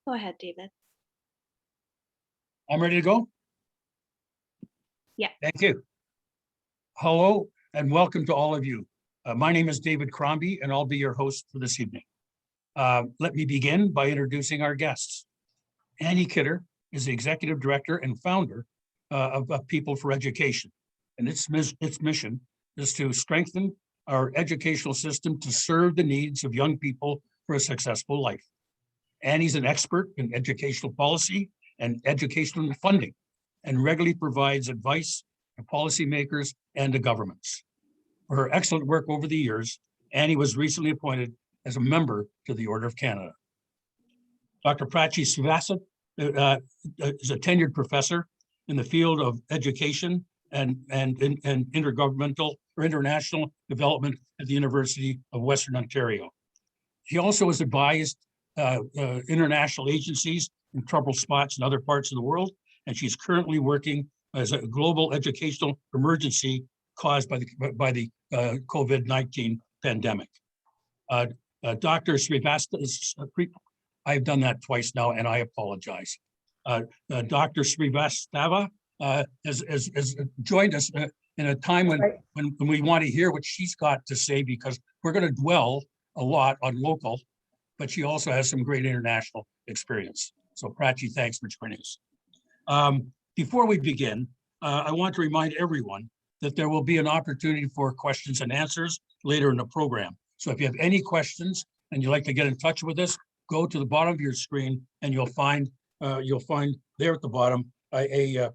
Go ahead, David. I'm ready to go? Yeah. Thank you. Hello and welcome to all of you. My name is David Crombie and I'll be your host for this evening. Let me begin by introducing our guests. Annie Kidder is the Executive Director and Founder of People for Education. And its mission is to strengthen our educational system to serve the needs of young people for a successful life. Annie's an expert in educational policy and educational funding, and regularly provides advice to policymakers and to governments. For her excellent work over the years, Annie was recently appointed as a member to the Order of Canada. Dr. Prachi Srivastava is a tenured professor in the field of education and intergovernmental or international development at the University of Western Ontario. He also has advised international agencies in troubled spots in other parts of the world, and she's currently working as a global educational emergency caused by the COVID-19 pandemic. Dr. Srivastava, I've done that twice now, and I apologize. Dr. Srivastava has joined us in a time when we want to hear what she's got to say, because we're going to dwell a lot on local, but she also has some great international experience. So Prachi, thanks for joining us. Before we begin, I want to remind everyone that there will be an opportunity for questions and answers later in the program. So if you have any questions and you'd like to get in touch with us, go to the bottom of your screen and you'll find there at the bottom a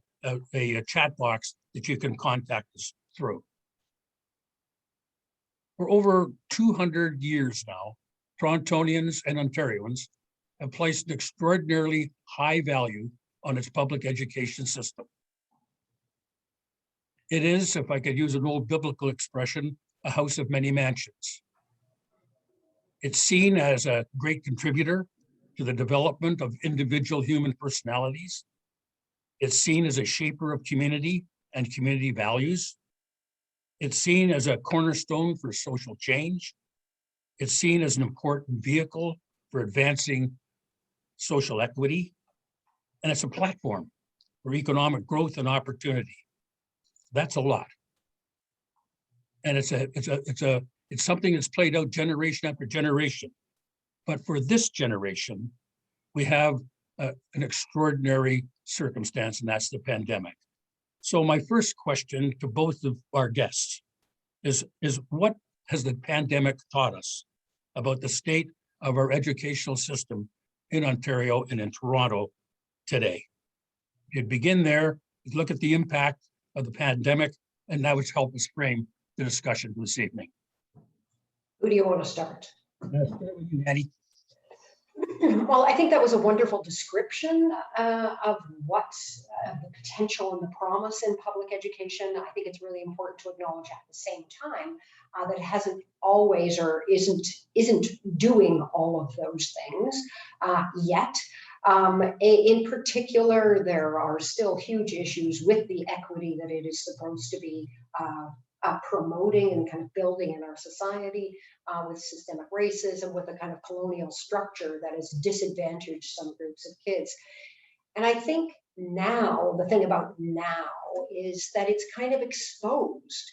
chat box that you can contact us through. For over 200 years now, Torontonians and Ontarians have placed an extraordinarily high value on its public education system. It is, if I could use an old biblical expression, a house of many mansions. It's seen as a great contributor to the development of individual human personalities. It's seen as a shaper of community and community values. It's seen as a cornerstone for social change. It's seen as an important vehicle for advancing social equity. And it's a platform for economic growth and opportunity. That's a lot. And it's something that's played out generation after generation. But for this generation, we have an extraordinary circumstance, and that's the pandemic. So my first question to both of our guests is what has the pandemic taught us about the state of our educational system in Ontario and in Toronto today? You'd begin there, look at the impact of the pandemic, and that would help us frame the discussion this evening. Who do you want to start? I'll start with you, Annie. Well, I think that was a wonderful description of what the potential and the promise in public education. I think it's really important to acknowledge at the same time that it hasn't always or isn't doing all of those things yet. In particular, there are still huge issues with the equity that it is supposed to be promoting and kind of building in our society, with systemic racism, with a kind of colonial structure that has disadvantaged some groups of kids. And I think now, the thing about now is that it's kind of exposed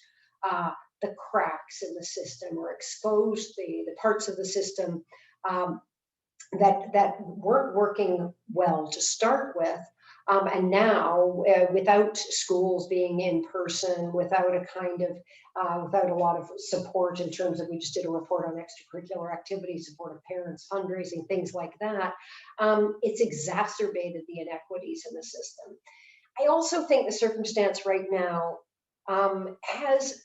the cracks in the system, or exposed the parts of the system that weren't working well to start with. And now, without schools being in person, without a kind of, without a lot of support in terms of, we just did a report on extracurricular activities, support of parents, fundraising, things like that, it's exacerbated the inequities in the system. I also think the circumstance right now has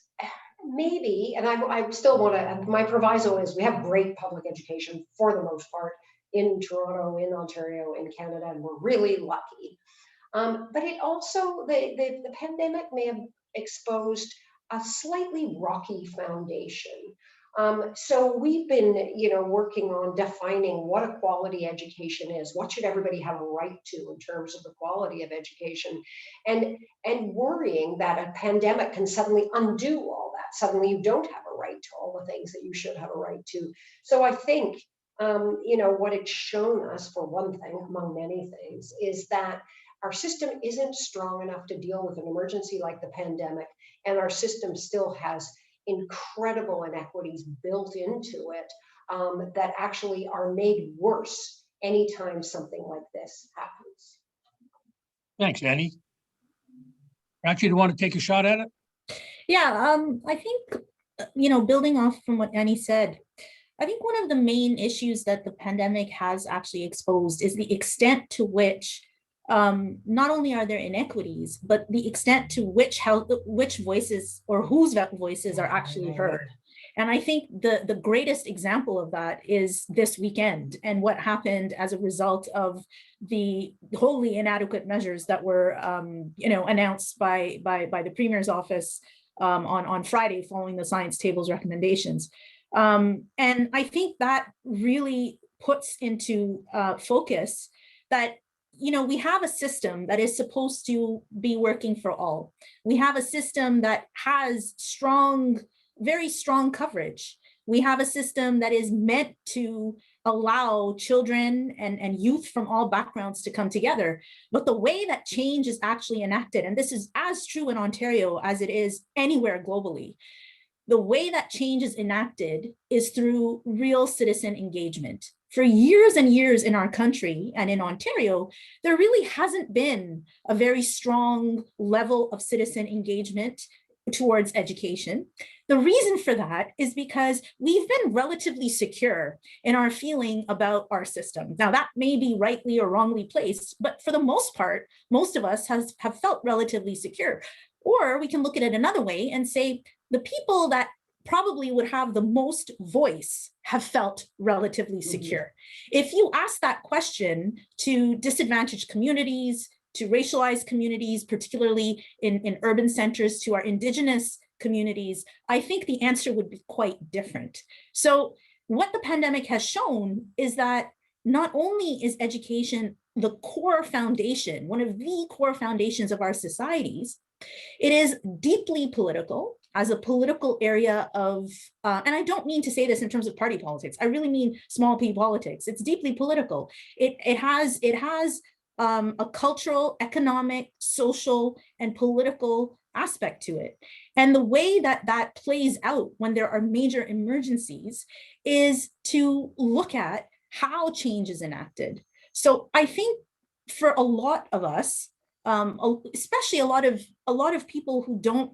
maybe, and I still want to, my proviso is we have great public education for the most part in Toronto, in Ontario, in Canada, and we're really lucky. But it also, the pandemic may have exposed a slightly rocky foundation. So we've been, working on defining what a quality education is. What should everybody have a right to in terms of the quality of education? And worrying that a pandemic can suddenly undo all that. Suddenly you don't have a right to all the things that you should have a right to. So I think what it's shown us, for one thing, among many things, is that our system isn't strong enough to deal with an emergency like the pandemic, and our system still has incredible inequities built into it that actually are made worse anytime something like this happens. Thanks, Annie. Prachi, do you want to take a shot at it? Yeah, I think, building off from what Annie said, I think one of the main issues that the pandemic has actually exposed is the extent to which not only are there inequities, but the extent to which voices or whose voices are actually heard. And I think the greatest example of that is this weekend and what happened as a result of the wholly inadequate measures that were announced by the Premier's office on Friday following the science table's recommendations. And I think that really puts into focus that we have a system that is supposed to be working for all. We have a system that has very strong coverage. We have a system that is meant to allow children and youth from all backgrounds to come together. But the way that change is actually enacted, and this is as true in Ontario as it is anywhere globally, the way that change is enacted is through real citizen engagement. For years and years in our country and in Ontario, there really hasn't been a very strong level of citizen engagement towards education. The reason for that is because we've been relatively secure in our feeling about our system. Now, that may be rightly or wrongly placed, but for the most part, most of us have felt relatively secure. Or we can look at it another way and say the people that probably would have the most voice have felt relatively secure. If you ask that question to disadvantaged communities, to racialized communities, particularly in urban centers, to our Indigenous communities, I think the answer would be quite different. So what the pandemic has shown is that not only is education the core foundation, one of the core foundations of our societies, it is deeply political as a political area of, and I don't mean to say this in terms of party politics, I really mean small p politics. It's deeply political. It has a cultural, economic, social, and political aspect to it. And the way that plays out when there are major emergencies is to look at how change is enacted. So I think for a lot of us, especially a lot of people who don't,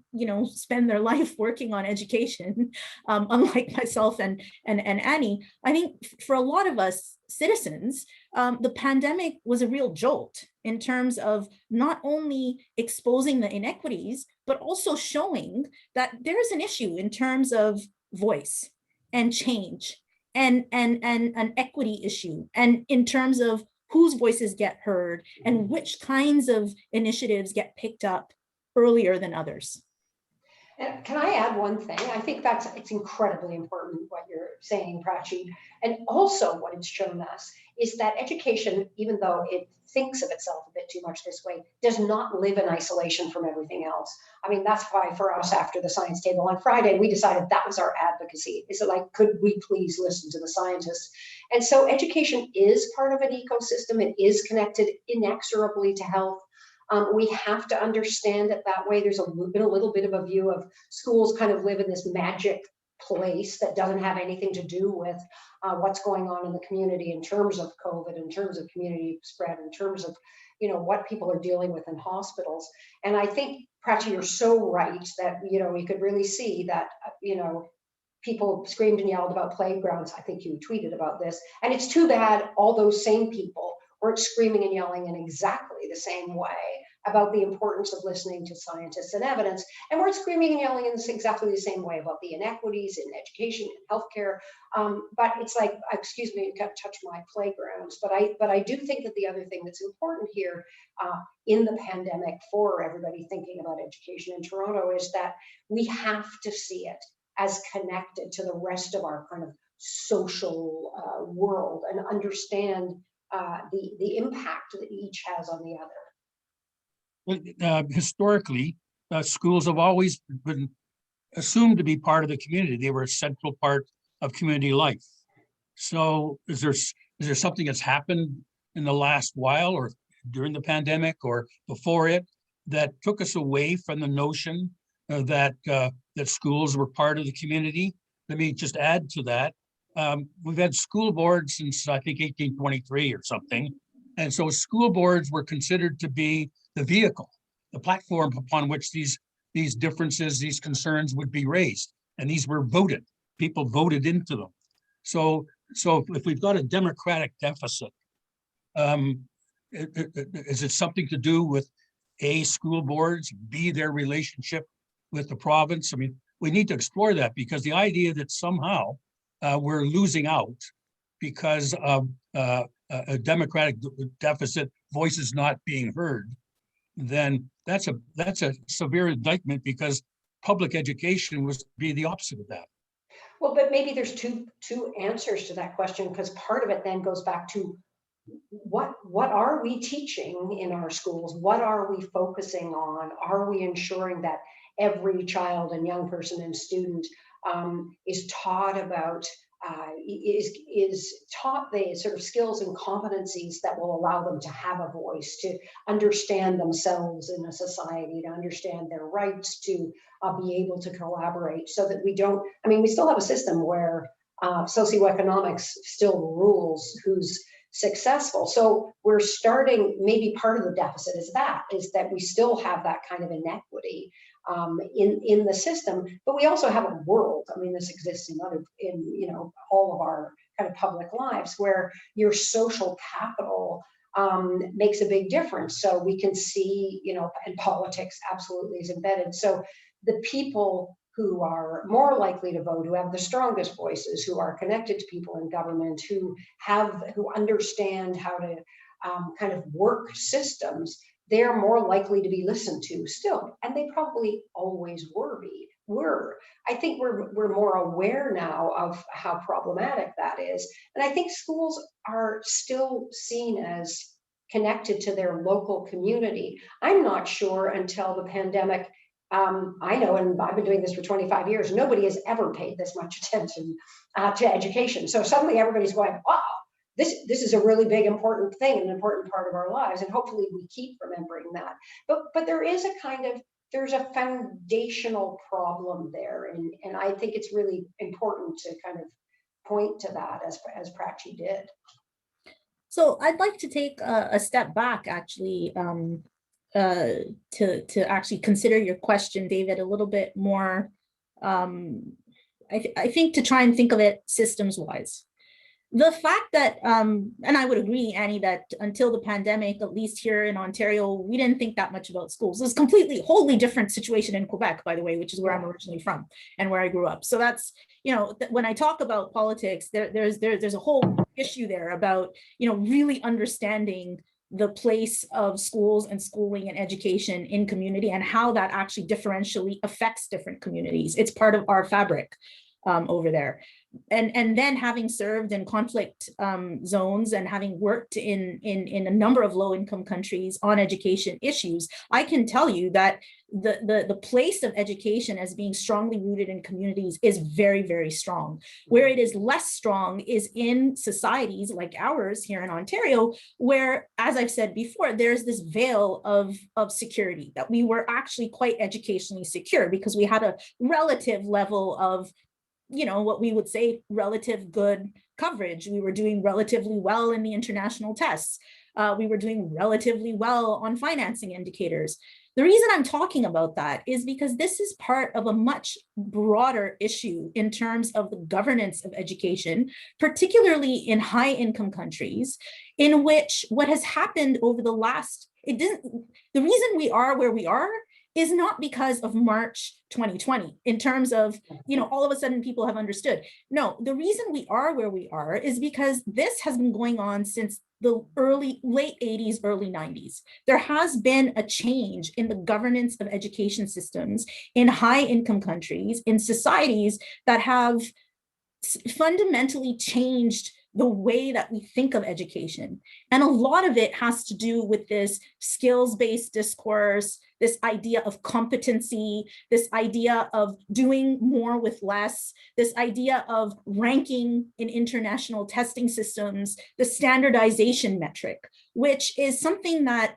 spend their life working on education, unlike myself and Annie, I think for a lot of us citizens, the pandemic was a real jolt in terms of not only exposing the inequities, but also showing that there is an issue in terms of voice and change and an equity issue, and in terms of whose voices get heard and which kinds of initiatives get picked up earlier than others. And can I add one thing? I think it's incredibly important what you're saying, Prachi. And also what it's shown us is that education, even though it thinks of itself a bit too much this way, does not live in isolation from everything else. I mean, that's why for us after the science table on Friday, we decided that was our advocacy. Is it like, could we please listen to the scientists? And so education is part of an ecosystem. It is connected inexorably to health. We have to understand it that way. There's been a little bit of a view of schools kind of live in this magic place that doesn't have anything to do with what's going on in the community in terms of COVID, in terms of community spread, in terms of what people are dealing with in hospitals. And I think, Prachi, you're so right that we could really see that people screamed and yelled about playgrounds. I think you tweeted about this, and it's too bad all those same people weren't screaming and yelling in exactly the same way about the importance of listening to scientists and evidence, and weren't screaming and yelling in exactly the same way about the inequities in education and healthcare. But it's like, excuse me, you can't touch my playgrounds. But I do think that the other thing that's important here in the pandemic for everybody thinking about education in Toronto is that we have to see it as connected to the rest of our kind of social world and understand the impact that each has on the other. Historically, schools have always been assumed to be part of the community. They were a central part of community life. So is there something that's happened in the last while or during the pandemic or before it that took us away from the notion that schools were part of the community? Let me just add to that. We've had school boards since I think 1823 or something. And so school boards were considered to be the vehicle, the platform upon which these differences, these concerns would be raised. And these were voted. People voted into them. So if we've got a democratic deficit, is it something to do with A, school boards, B, their relationship with the province? I mean, we need to explore that, because the idea that somehow we're losing out because of a democratic deficit, voices not being heard, then that's a severe indictment, because public education was to be the opposite of that. Well, but maybe there's two answers to that question, because part of it then goes back to what are we teaching in our schools? What are we focusing on? Are we ensuring that every child and young person and student is taught about is taught the sort of skills and competencies that will allow them to have a voice, to understand themselves in a society, to understand their rights, to be able to collaborate, so that we don't, I mean, we still have a system where socioeconomics still rules who's successful. So we're starting, maybe part of the deficit is that we still have that kind of inequity in the system, but we also have a world. I mean, this exists in all of our kind of public lives, where your social capital makes a big difference. So we can see, and politics absolutely is embedded. So the people who are more likely to vote, who have the strongest voices, who are connected to people in government, who understand how to kind of work systems, they're more likely to be listened to still, and they probably always were. I think we're more aware now of how problematic that is, and I think schools are still seen as connected to their local community. I'm not sure until the pandemic. I know, and I've been doing this for 25 years, nobody has ever paid this much attention to education. So suddenly everybody's going, wow, this is a really big, important thing, an important part of our lives. And hopefully we keep remembering that. But there is there's a foundational problem there. And I think it's really important to kind of point to that, as Prachi did. So I'd like to take a step back, actually, to actually consider your question, David, a little bit more. I think to try and think of it systems wise. The fact that, and I would agree, Annie, that until the pandemic, at least here in Ontario, we didn't think that much about schools. It was wholly different situation in Quebec, by the way, which is where I'm originally from and where I grew up. So that's, when I talk about politics, there's a whole issue there about, really understanding the place of schools and schooling and education in community and how that actually differentially affects different communities. It's part of our fabric over there. And then having served in conflict zones and having worked in a number of low-income countries on education issues, I can tell you that the place of education as being strongly rooted in communities is very, very strong. Where it is less strong is in societies like ours here in Ontario, where, as I've said before, there's this veil of security, that we were actually quite educationally secure because we had a relative level of what we would say relative good coverage. We were doing relatively well in the international tests. We were doing relatively well on financing indicators. The reason I'm talking about that is because this is part of a much broader issue in terms of the governance of education, particularly in high income countries, in which what has happened over the reason we are where we are is not because of March 2020 in terms of, all of a sudden people have understood. No, the reason we are where we are is because this has been going on since the late 80s, early 90s. There has been a change in the governance of education systems in high income countries, in societies that have fundamentally changed the way that we think of education. And a lot of it has to do with this skills-based discourse, this idea of competency, this idea of doing more with less, this idea of ranking in international testing systems, the standardization metric, which is something that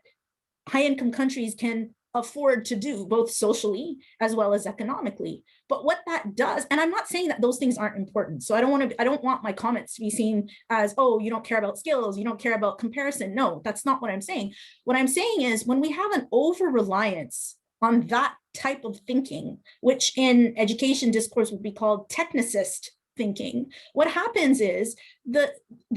high-income countries can afford to do, both socially as well as economically. But what that does, and I'm not saying that those things aren't important, so I don't want my comments to be seen as, oh, you don't care about skills, you don't care about comparison. No, that's not what I'm saying. What I'm saying is when we have an over-reliance on that type of thinking, which in education discourse would be called technicist thinking, what happens is the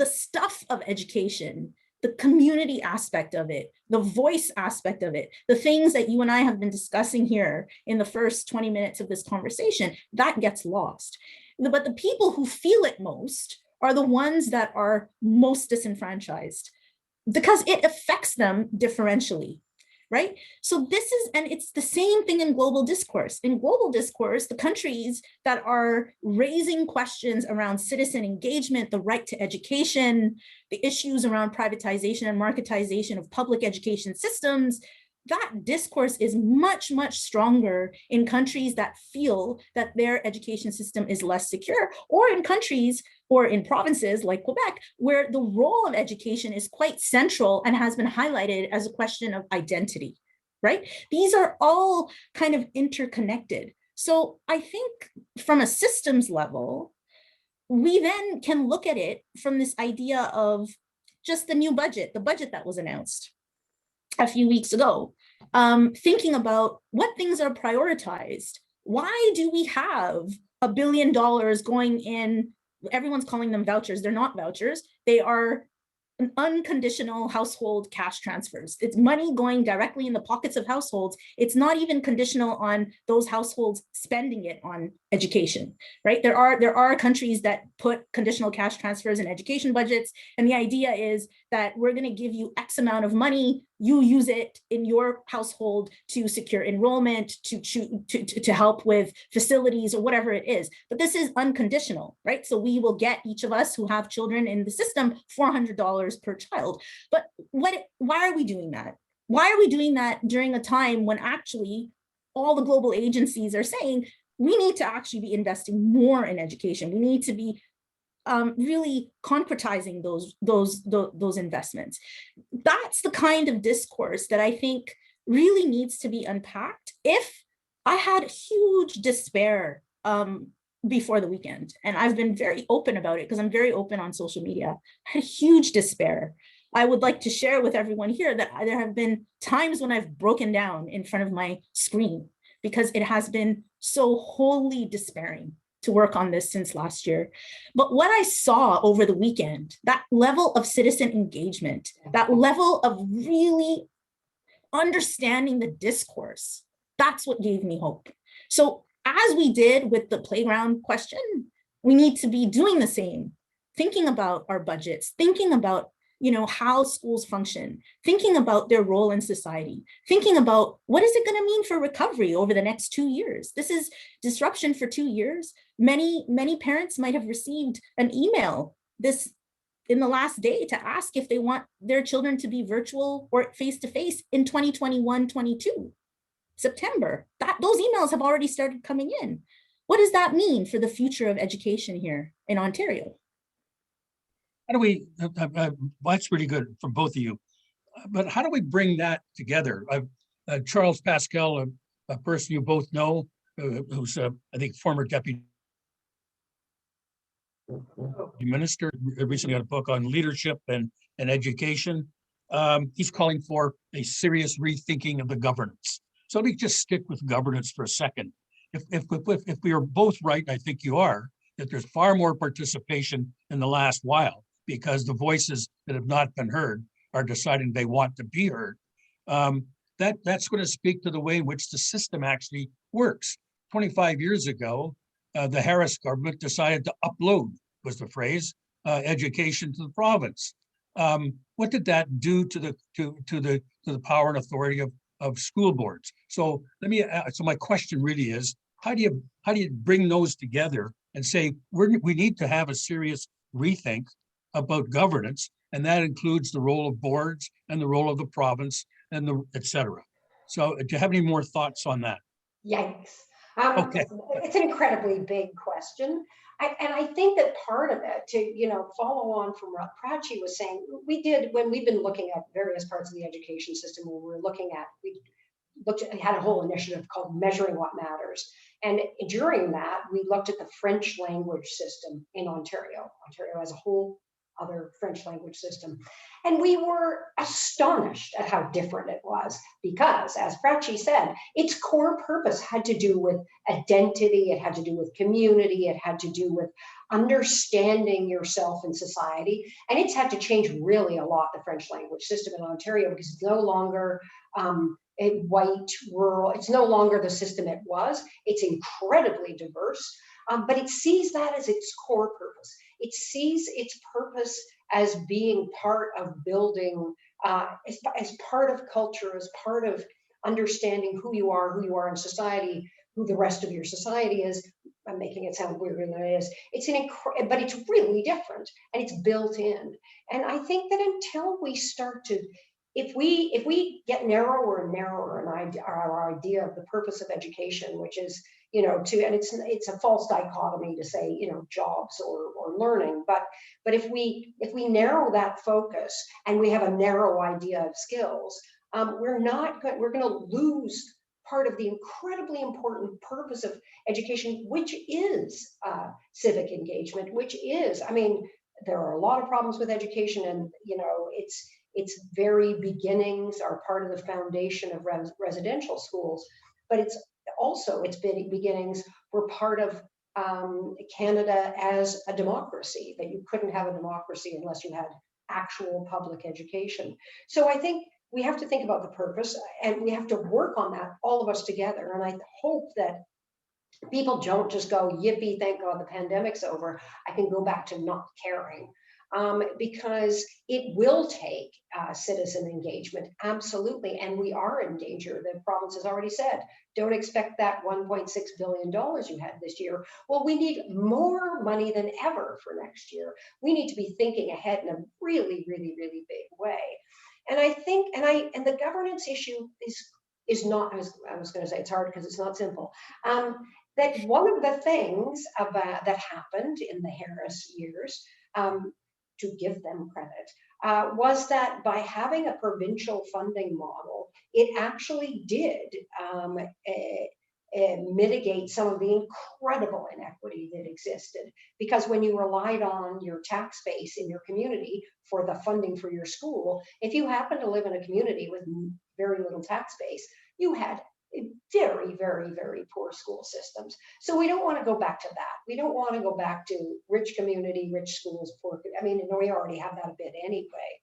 stuff of education, the community aspect of it, the voice aspect of it, the things that you and I have been discussing here in the first 20 minutes of this conversation, that gets lost. But the people who feel it most are the ones that are most disenfranchised because it affects them differentially. Right? So this is, and it's the same thing in global discourse. In global discourse, the countries that are raising questions around citizen engagement, the right to education, the issues around privatization and marketization of public education systems, that discourse is much, much stronger in countries that feel that their education system is less secure, or in countries or in provinces like Quebec, where the role of education is quite central and has been highlighted as a question of identity, right? These are all kind of interconnected. So I think from a systems level, we then can look at it from this idea of just the new budget, the budget that was announced a few weeks ago, thinking about what things are prioritized. Why do we have $1 billion going in? Everyone's calling them vouchers. They're not vouchers. They are unconditional household cash transfers. It's money going directly in the pockets of households. It's not even conditional on those households spending it on education, right? There are countries that put conditional cash transfers in education budgets, and the idea is that we're going to give you X amount of money, you use it in your household to secure enrollment, to help with facilities or whatever it is. But this is unconditional, right? So we will get, each of us who have children in the system, $400 per child. But why are we doing that? Why are we doing that during a time when actually all the global agencies are saying we need to actually be investing more in education? We need to be really concretizing those investments. That's the kind of discourse that I think really needs to be unpacked. If I had huge despair before the weekend, and I've been very open about it because I'm very open on social media, I had huge despair. I would like to share with everyone here that there have been times when I've broken down in front of my screen because it has been so wholly despairing to work on this since last year. But what I saw over the weekend, that level of citizen engagement, that level of really understanding the discourse, that's what gave me hope. So as we did with the playground question, we need to be doing the same, thinking about our budgets, thinking about how schools function, thinking about their role in society, thinking about what is it going to mean for recovery over the next 2 years. This is disruption for 2 years. Many parents might have received an email in the last day to ask if they want their children to be virtual or face-to-face in 2021-22, September. Those emails have already started coming in. What does that mean for the future of education here in Ontario? How do we, that's really good from both of you, but how do we bring that together? Charles Pascal, a person you both know, who's I think former deputy minister, recently had a book on leadership and education. He's calling for a serious rethinking of the governance. So let me just stick with governance for a second. If we are both right, I think you are, that there's far more participation in the last while, because the voices that have not been heard are deciding they want to be heard. That's going to speak to the way in which the system actually works. 25 years ago, the Harris government decided to upload, was the phrase, education to the province. What did that do to the power and authority of school boards? So so my question really is, how do you bring those together and say we need to have a serious rethink about governance, and that includes the role of boards and the role of the province and the et cetera. So do you have any more thoughts on that? Yikes. Okay. It's an incredibly big question. And I think that part of it, to follow on from what Prachi was saying, when we've been looking at various parts of the education system, we had a whole initiative called Measuring What Matters. And during that, we looked at the French language system in Ontario. Ontario has a whole other French language system. And we were astonished at how different it was because, as Prachi said, its core purpose had to do with identity, it had to do with community, it had to do with understanding yourself in society. And it's had to change really a lot, the French language system in Ontario, because it's no longer a white, rural, it's no longer the system it was. It's incredibly diverse, but it sees that as its core purpose. It sees its purpose as being part of building, as part of culture, as part of understanding who you are in society, who the rest of your society is. I'm making it sound weirder than it is. But it's really different and it's built in. And I think that until we start to, if we get narrower and narrower in our idea of the purpose of education, which is, and it's a false dichotomy to say, jobs or learning, but if we narrow that focus and we have a narrow idea of skills, we're going to lose part of the incredibly important purpose of education, which is civic engagement, which is, there are a lot of problems with education, and its very beginnings are part of the foundation of residential schools, but its beginnings were part of Canada as a democracy, that you couldn't have a democracy unless you had actual public education. So I think we have to think about the purpose, and we have to work on that, all of us together. And I hope that people don't just go, yippee, thank God the pandemic's over, I can go back to not caring. Because it will take citizen engagement, absolutely, and we are in danger. The province has already said, don't expect that $1.6 billion you had this year. Well, we need more money than ever for next year. We need to be thinking ahead in a really, really, really big way. And I think, and the governance issue is not, I was going to say it's hard because it's not simple. That one of the things that happened in the Harris years, to give them credit, was that by having a provincial funding model, it actually did mitigate some of the incredible inequity that existed. Because when you relied on your tax base in your community for the funding for your school, if you happen to live in a community with very little tax base, you had very, very, very poor school systems. So we don't want to go back to that. We don't want to go back to rich community, rich schools, poor. We already have that a bit anyway.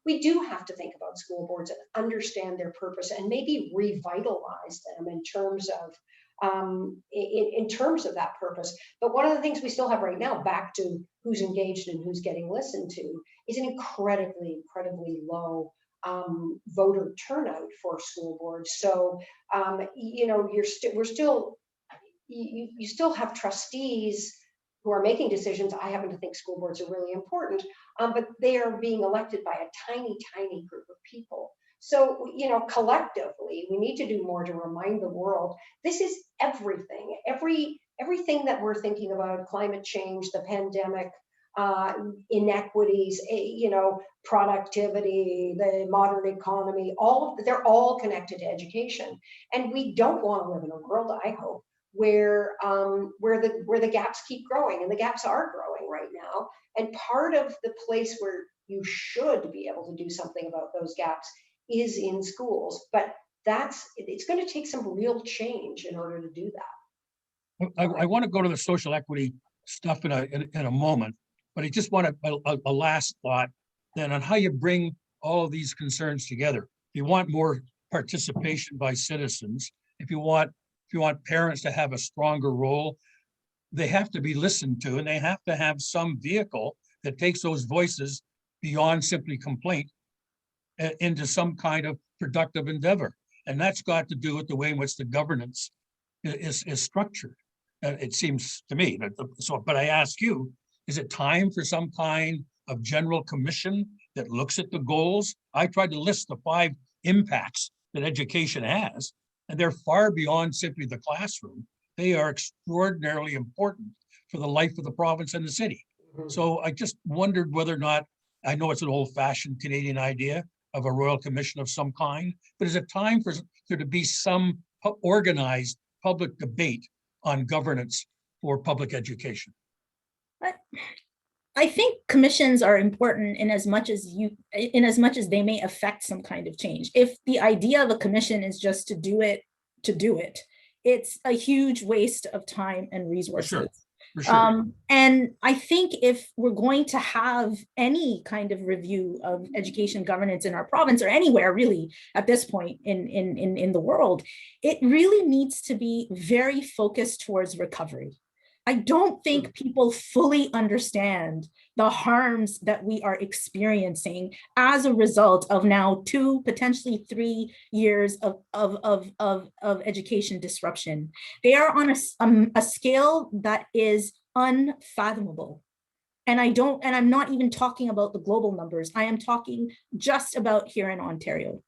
We do have to think about school boards and understand their purpose and maybe revitalize them in terms of that purpose. But one of the things we still have right now, back to who's engaged and who's getting listened to, is an incredibly, incredibly low voter turnout for school boards. So you still have trustees who are making decisions. I happen to think school boards are really important, but they are being elected by a tiny, tiny group of people. So, collectively, we need to do more to remind the world this is everything. Everything that we're thinking about, climate change, the pandemic, inequities, productivity, the modern economy, they're all connected to education. And we don't want to live in a world, I hope, where the gaps keep growing, and the gaps are growing right now. And part of the place where you should be able to do something about those gaps is in schools. But it's going to take some real change in order to do that. I want to go to the social equity stuff in a moment, but I just want a last thought then on how you bring all of these concerns together. If you want more participation by citizens, if you want parents to have a stronger role, they have to be listened to, and they have to have some vehicle that takes those voices beyond simply complaint into some kind of productive endeavor. And that's got to do with the way in which the governance is structured. It seems to me. But I ask you, is it time for some kind of general commission that looks at the goals. I tried to list the 5 impacts that education has, and they're far beyond simply the classroom. They are extraordinarily important for the life of the province and the city. So I just wondered whether or not, I know it's an old-fashioned Canadian idea of a royal commission of some kind, but is it time for there to be some organized public debate on governance for public education? I think commissions are important in as much as they may affect some kind of change. If the idea of a commission is just to do it, it's a huge waste of time and resources. For sure. And I think if we're going to have any kind of review of education governance in our province or anywhere really at this point in the world, it really needs to be very focused towards recovery. I don't think people fully understand the harms that we are experiencing as a result of now 2, potentially 3 years of education disruption. They are on a scale that is unfathomable. And I'm not even talking about the global numbers. I am talking just about here in Ontario.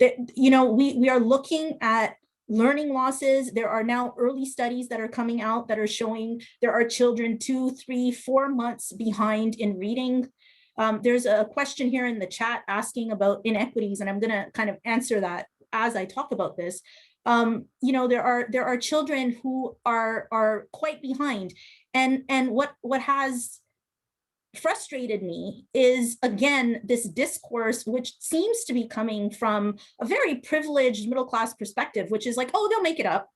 That, you know, we are looking at learning losses. There are now early studies that are coming out that are showing there are children 2, 3, 4 months behind in reading. There's a question here in the chat asking about inequities, and I'm going to kind of answer that as I talk about this. You know, there are children who are quite behind, and what has frustrated me is, again, this discourse, which seems to be coming from a very privileged middle-class perspective, which is like, oh, they'll make it up.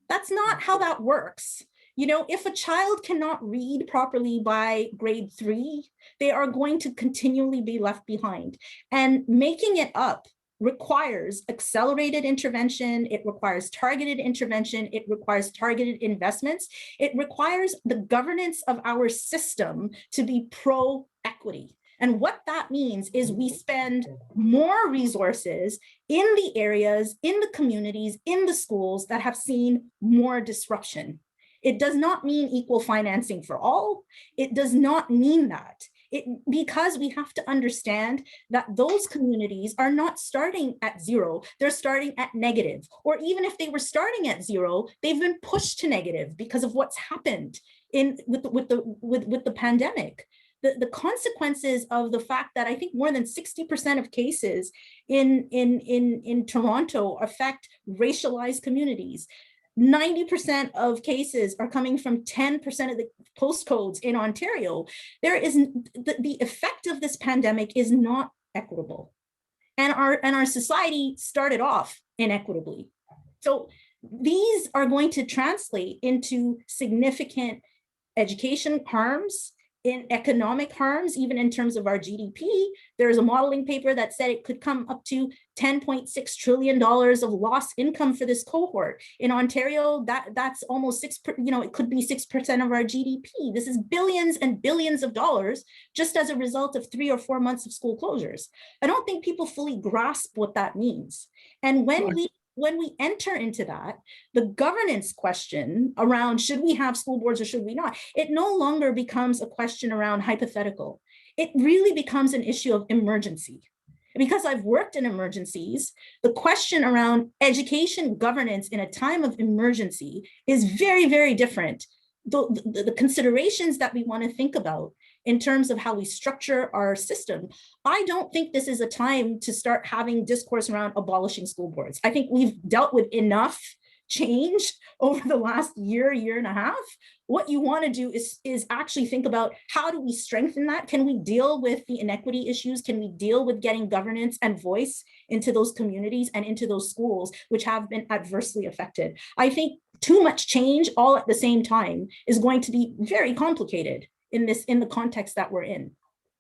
That's not how that works. You know, if a child cannot read properly by grade 3, they are going to continually be left behind. And making it up requires accelerated intervention. It requires targeted intervention. It requires targeted investments. It requires the governance of our system to be pro-equity. And what that means is we spend more resources in the areas, in the communities, in the schools that have seen more disruption. It does not mean equal financing for all. It does not mean that. Because we have to understand that those communities are not starting at 0, they're starting at negative. Or even if they were starting at 0, they've been pushed to negative because of what's happened with the pandemic. The consequences of the fact that I think more than 60% of cases in Toronto affect racialized communities. 90% of cases are coming from 10% of the postcodes in Ontario. There is the effect of this pandemic is not equitable, and our society started off inequitably. So these are going to translate into significant education harms, in economic harms, even in terms of our GDP. There's a modeling paper that said it could come up to $10.6 trillion of lost income for this cohort. In Ontario, that's almost it could be 6% of our GDP. This is billions and billions of dollars just as a result of 3 or 4 months of school closures. I don't think people fully grasp what that means. And when we enter into that, the governance question around should we have school boards or should we not, it no longer becomes a question around hypothetical. It really becomes an issue of emergency. Because I've worked in emergencies, the question around education governance in a time of emergency is very, very different. The considerations that we want to think about in terms of how we structure our system, I don't think this is a time to start having discourse around abolishing school boards. I think we've dealt with enough change over the last year and a half. What you want to do is actually think about how do we strengthen that? Can we deal with the inequity issues? Can we deal with getting governance and voice into those communities and into those schools which have been adversely affected? I think too much change all at the same time is going to be very complicated in the context that we're in.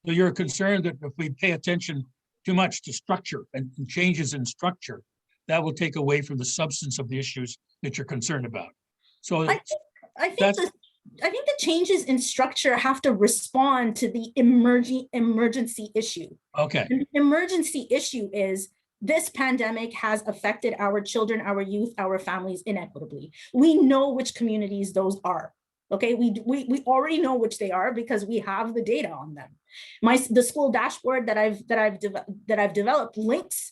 So you're concerned that if we pay attention too much to structure and changes in structure, that will take away from the substance of the issues that you're concerned about. So I think the changes in structure have to respond to the emergency issue. Okay. And the emergency issue is this pandemic has affected our children, our youth, our families inequitably. We know which communities those are. Okay, we already know which they are because we have the data on them. The school dashboard that I've developed links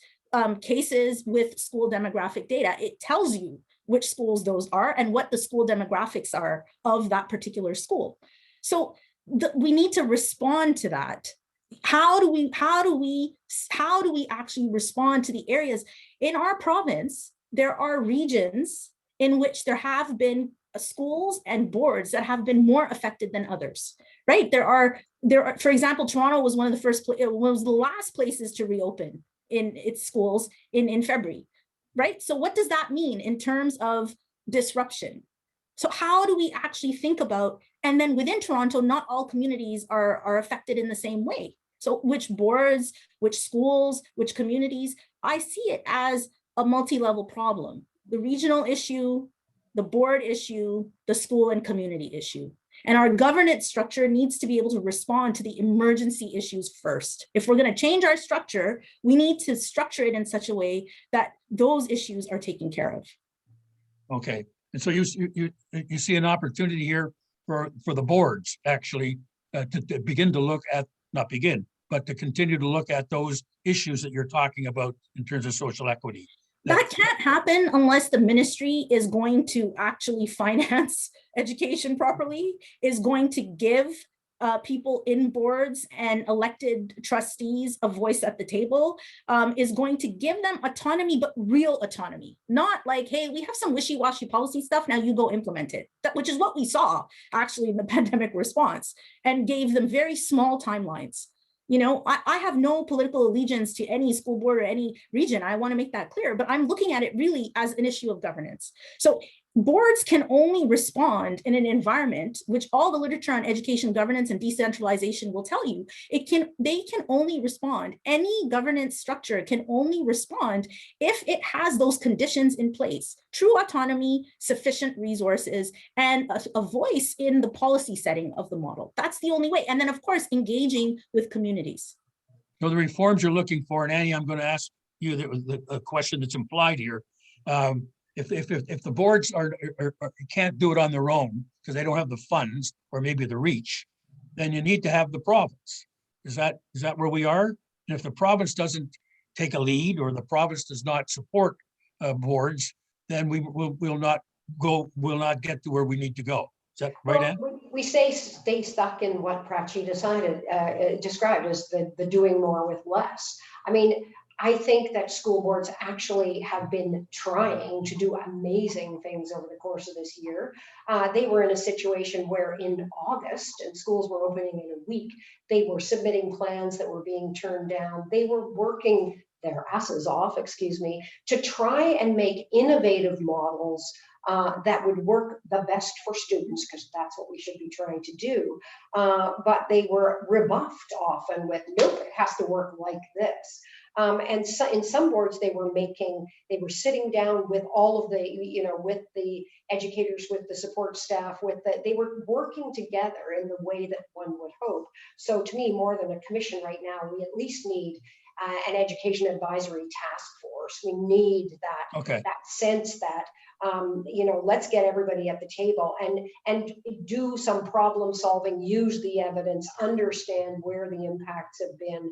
cases with school demographic data. It tells you which schools those are and what the school demographics are of that particular school. So we need to respond to that. How do we actually respond to the areas in our province? There are regions in which there have been schools and boards that have been more affected than others, right? There are, for example, Toronto was one of the first, it was the last places to reopen in its schools in February, right? So what does that mean in terms of disruption? So how do we actually think about, and then within Toronto, not all communities are affected in the same way. So which boards, which schools, which communities? I see it as a multi-level problem. The regional issue, the board issue, the school and community issue. And our governance structure needs to be able to respond to the emergency issues first. If we're going to change our structure, we need to structure it in such a way that those issues are taken care of. Okay, and so you see an opportunity here for the boards actually to begin to look at, not begin, but to continue to look at those issues that you're talking about in terms of social equity. That can't happen unless the ministry is going to actually finance education properly, is going to give people in boards and elected trustees a voice at the table, is going to give them autonomy, but real autonomy. Not like, hey, we have some wishy-washy policy stuff, now you go implement it. Which is what we saw actually in the pandemic response, and gave them very small timelines. You know, I have no political allegiance to any school board or any region. I want to make that clear, but I'm looking at it really as an issue of governance. So boards can only respond in an environment, which all the literature on education governance and decentralization will tell you, they can only respond. Any governance structure can only respond if it has those conditions in place: true autonomy, sufficient resources, and a voice in the policy setting of the model. That's the only way. And then, of course, engaging with communities. So the reforms you're looking for, and Annie, I'm going to ask you the question that's implied here. If the boards can't do it on their own because they don't have the funds or maybe the reach, then you need to have the province. Is that where we are? And if the province doesn't take a lead, or the province does not support boards, then we'll not get to where we need to go. Is that right, Anne? We stay stuck in what Prachi described as the doing more with less. I mean, I think that school boards actually have been trying to do amazing things over the course of this year. They were in a situation where in August, and schools were opening in a week, they were submitting plans that were being turned down. They were working their asses off, excuse me, to try and make innovative models that would work the best for students, because that's what we should be trying to do. But they were rebuffed often with, nope, it has to work like this. And so in some boards, they were sitting down with all of the, with the educators, with the support staff, they were working together in the way that one would hope. So to me, more than a commission right now, we at least need an education advisory task force. We need that, that sense that, let's get everybody at the table and do some problem solving, use the evidence, understand where the impacts have been,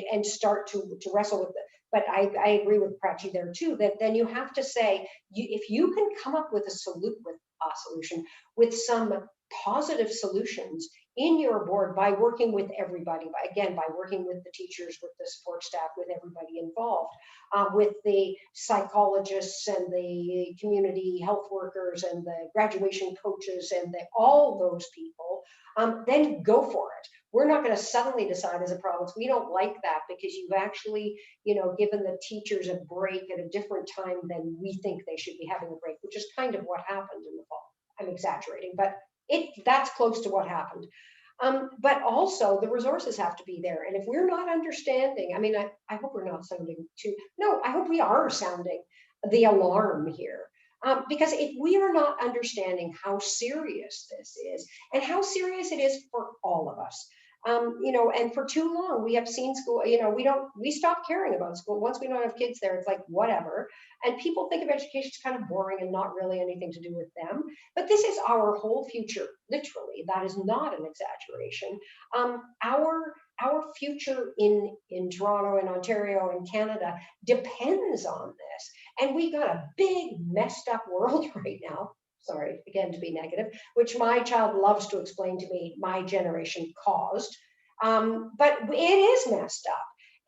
and start to wrestle with it. But I agree with Prachi there too, that then you have to say, if you can come up with a solution with some positive solutions in your board by working with everybody, by working with the teachers, with the support staff, with everybody involved, with the psychologists and the community health workers and the graduation coaches and all those people, then go for it. We're not going to suddenly decide as a province, we don't like that because you've actually, given the teachers a break at a different time than we think they should be having a break, which is kind of what happened in the fall. I'm exaggerating, but that's close to what happened. But also the resources have to be there. And if we're not understanding, I hope we're not sounding I hope we are sounding the alarm here. Because if we are not understanding how serious this is and how serious it is for all of us, And for too long we have seen school, we stop caring about school. Once we don't have kids there, it's like whatever. And people think of education as kind of boring and not really anything to do with them. But this is our whole future, literally. That is not an exaggeration. Our future in Toronto and Ontario and Canada depends on this. And we got a big messed up world right now. Sorry, again, to be negative, which my child loves to explain to me my generation caused. But it is messed up.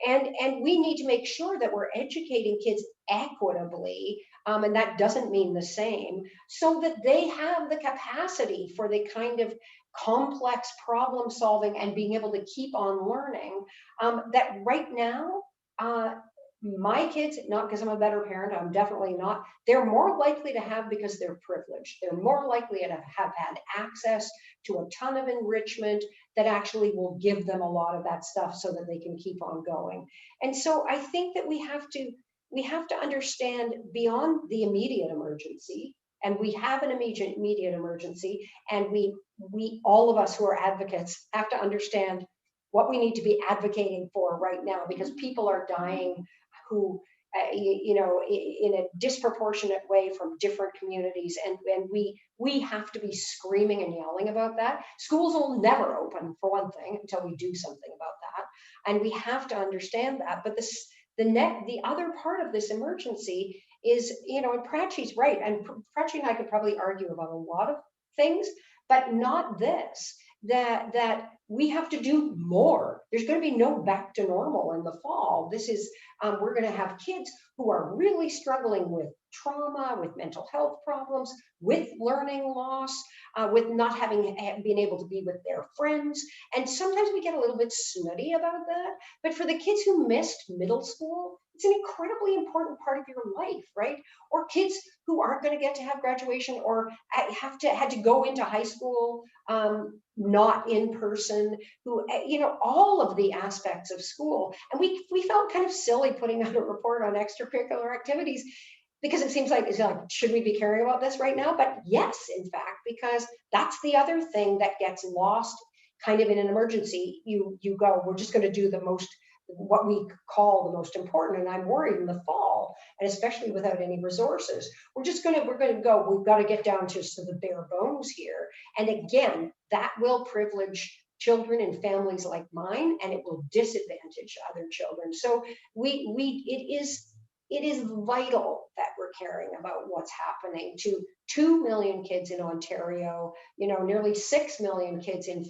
And we need to make sure that we're educating kids equitably, and that doesn't mean the same, so that they have the capacity for the kind of complex problem solving and being able to keep on learning that right now, my kids, not because I'm a better parent, I'm definitely not, they're more likely to have because they're privileged. They're more likely to have had access to a ton of enrichment that actually will give them a lot of that stuff so that they can keep on going. And so I think that we have to understand beyond the immediate emergency, and we have an immediate emergency, and we all of us who are advocates have to understand what we need to be advocating for right now, because people are dying who, in a disproportionate way from different communities. And we have to be screaming and yelling about that. Schools will never open, for one thing, until we do something about that. And we have to understand that. But the other part of this emergency is, and Prachi's right. And Prachi and I could probably argue about a lot of things, but not this, that we have to do more. There's going to be no back to normal in the fall. This is, we're going to have kids who are really struggling with trauma, with mental health problems, with learning loss, with not having been able to be with their friends. And sometimes we get a little bit snooty about that. But for the kids who missed middle school, it's an incredibly important part of your life, right? Or kids who aren't going to get to have graduation, or had to go into high school not in person, who, all of the aspects of school. And we felt kind of silly putting out a report on extracurricular activities, because it seems like, should we be caring about this right now? But yes, in fact, because that's the other thing that gets lost kind of in an emergency. You go, we're just going to do what we call the most important. And I'm worried in the fall, and especially without any resources, we're going to go, we've got to get down to the bare bones here. And again, that will privilege children in families like mine, and it will disadvantage other children. So it is vital that we're caring about what's happening to 2 million kids in Ontario, nearly 6 million kids in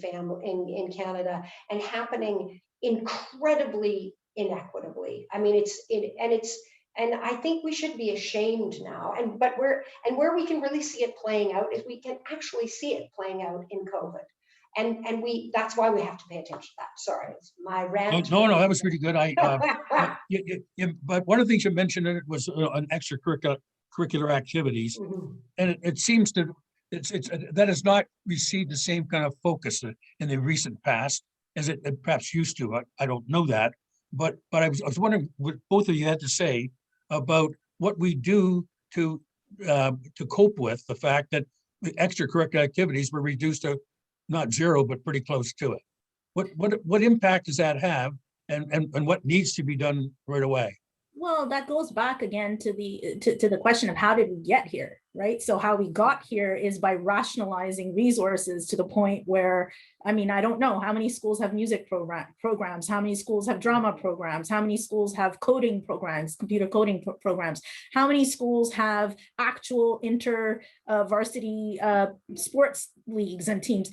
Canada, and happening incredibly inequitably. I mean, and I think we should be ashamed now. But where we can really see it playing out is we can actually see it playing out in COVID. And that's why we have to pay attention to that. Sorry, it's my rant. No, that was pretty good. But one of the things you mentioned in it was on extracurricular activities, and it seems that that has not received the same kind of focus in the recent past as it perhaps used to. I don't know that, but I was wondering what both of you had to say about what we do to cope with the fact that the extracurricular activities were reduced to not zero, but pretty close to it. What impact does that have, and what needs to be done right away? Well, that goes back again to the question of how did we get here, right? So how we got here is by rationalizing resources to the point where, I mean, I don't know how many schools have music programs, how many schools have drama programs, how many schools have coding programs, computer coding programs, how many schools have actual varsity sports leagues and teams.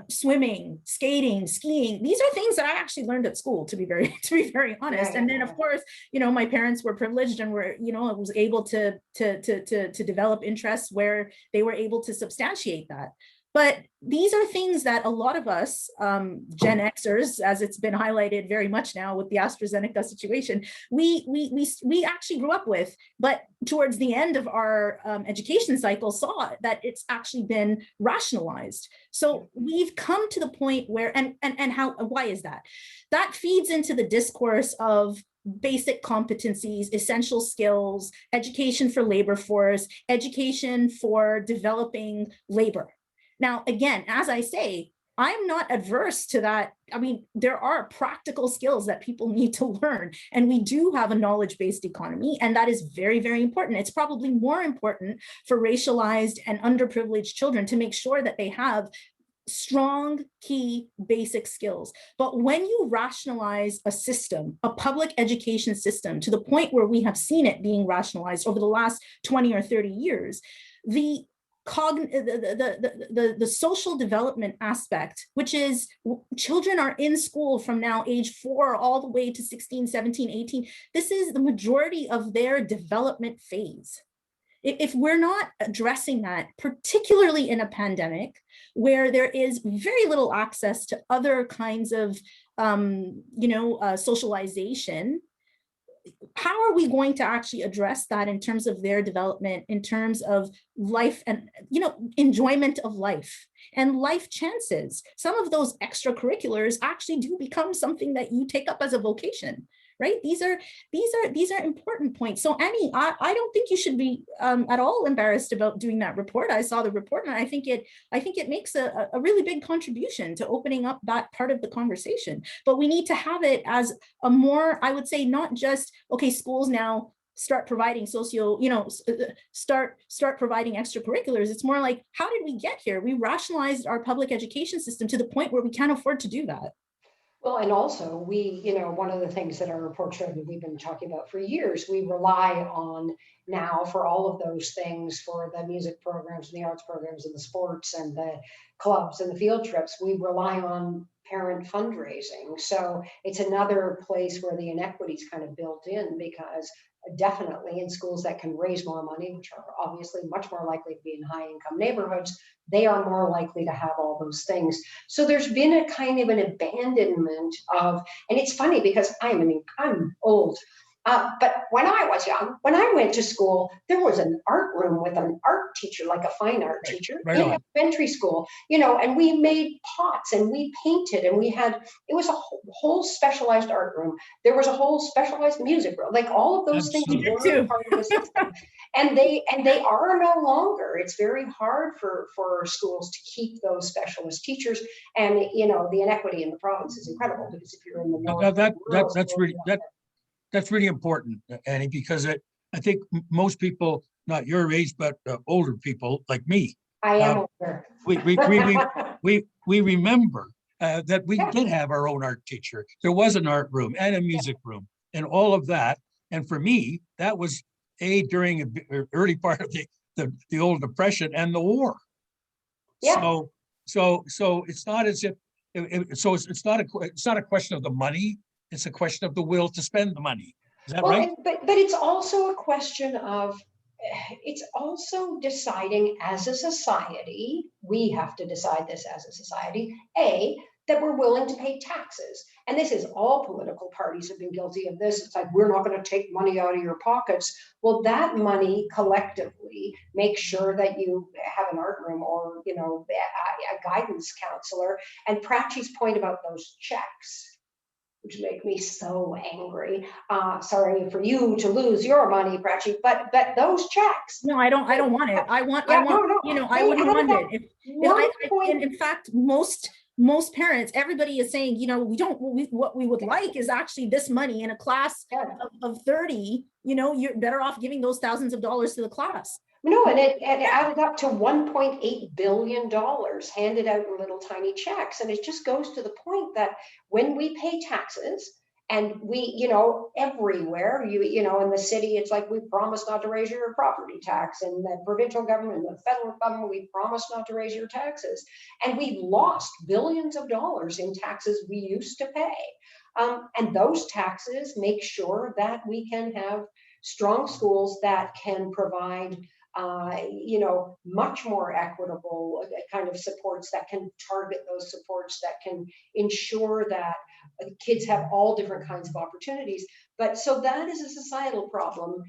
Swimming, skating, skiing. These are things that I actually learned at school, to be very honest. And then, of course, my parents were privileged and were, I was able to develop interests where they were able to substantiate that. But these are things that a lot of us, Gen Xers, as it's been highlighted very much now with the AstraZeneca situation, we actually grew up with, but towards the end of our education cycle saw that it's actually been rationalized. So we've come to the point where, and why is that? That feeds into the discourse of basic competencies, essential skills, education for labor force, education for developing labor. Now, again, as I say, I'm not adverse to that. I mean, there are practical skills that people need to learn, and we do have a knowledge-based economy, and that is very, very important. It's probably more important for racialized and underprivileged children to make sure that they have strong, key, basic skills. But when you rationalize a system, a public education system, to the point where we have seen it being rationalized over the last 20 or 30 years, the social development aspect, which is children are in school from now age 4 all the way to 16, 17, 18. This is the majority of their development phase. If we're not addressing that, particularly in a pandemic where there is very little access to other kinds of socialization, how are we going to actually address that in terms of their development, in terms of life and enjoyment of life and life chances? Some of those extracurriculars actually do become something that you take up as a vocation, right? These are important points. So Annie, I don't think you should be at all embarrassed about doing that report. I saw the report, and I think it makes a really big contribution to opening up that part of the conversation. But we need to have it as a more, I would say, not just, okay, schools now start providing start providing extracurriculars. It's more like, how did we get here? We rationalized our public education system to the point where we can't afford to do that. Well, and also one of the things that our report showed that we've been talking about for years, we rely on now for all of those things, for the music programs and the arts programs and the sports and the clubs and the field trips, we rely on parent fundraising. So it's another place where the inequity is kind of built in, because definitely in schools that can raise more money, which are obviously much more likely to be in high income neighborhoods, they are more likely to have all those things. So there's been a kind of an abandonment of, and it's funny because I'm old, but when I was young, when I went to school, there was an art room with an art teacher, like a fine art teacher in elementary school, and we made pots and we painted and it was a whole specialized art room. There was a whole specialized music room, like all of those things were part of the system. And they are no longer. It's very hard for schools to keep those specialist teachers, and the inequity in the province is incredible, because if you're in the north, that's really important, Annie, because I think most people, not your age, but older people like me, I am older. we remember that we did have our own art teacher. There was an art room and a music room and all of that. And for me, that was during an early part of the old Depression and the war. Yeah. So it's not as if it's not a question of the money. It's a question of the will to spend the money. Is that right? But it's also a question of, it's also deciding as a society, we have to decide this as a society, that we're willing to pay taxes. And this is, all political parties have been guilty of this. It's like, we're not going to take money out of your pockets. Well, that money collectively makes sure that you have an art room or, a guidance counselor. And Prachi's point about those checks, which make me so angry. Sorry for you to lose your money, Prachi, but those checks. No, I don't want it. I wouldn't want it. In fact, most parents, everybody is saying, what we would like is actually this money in a class of 30, you're better off giving those thousands of dollars to the class. No, and it added up to $1.8 billion handed out in little tiny checks. And it just goes to the point that when we pay taxes, and we, everywhere, in the city, it's like, we promise not to raise your property tax. And the provincial government, the federal government, we promise not to raise your taxes. And we've lost billions of dollars in taxes we used to pay. And those taxes make sure that we can have strong schools that can provide much more equitable kind of supports, that can target those supports, that can ensure that kids have all different kinds of opportunities. But so that is a societal problem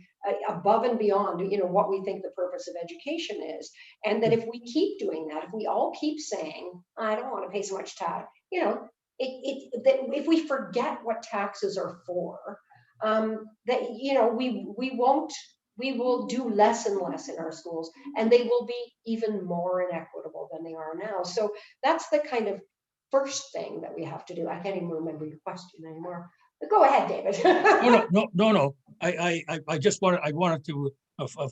above and beyond, what we think the purpose of education is. And that if we keep doing that, if we all keep saying, I don't want to pay so much tax, that if we forget what taxes are for, we will do less and less in our schools, and they will be even more inequitable than they are now. So that's the kind of first thing that we have to do? I can't even remember your question anymore. But go ahead, David. No. I just wanted to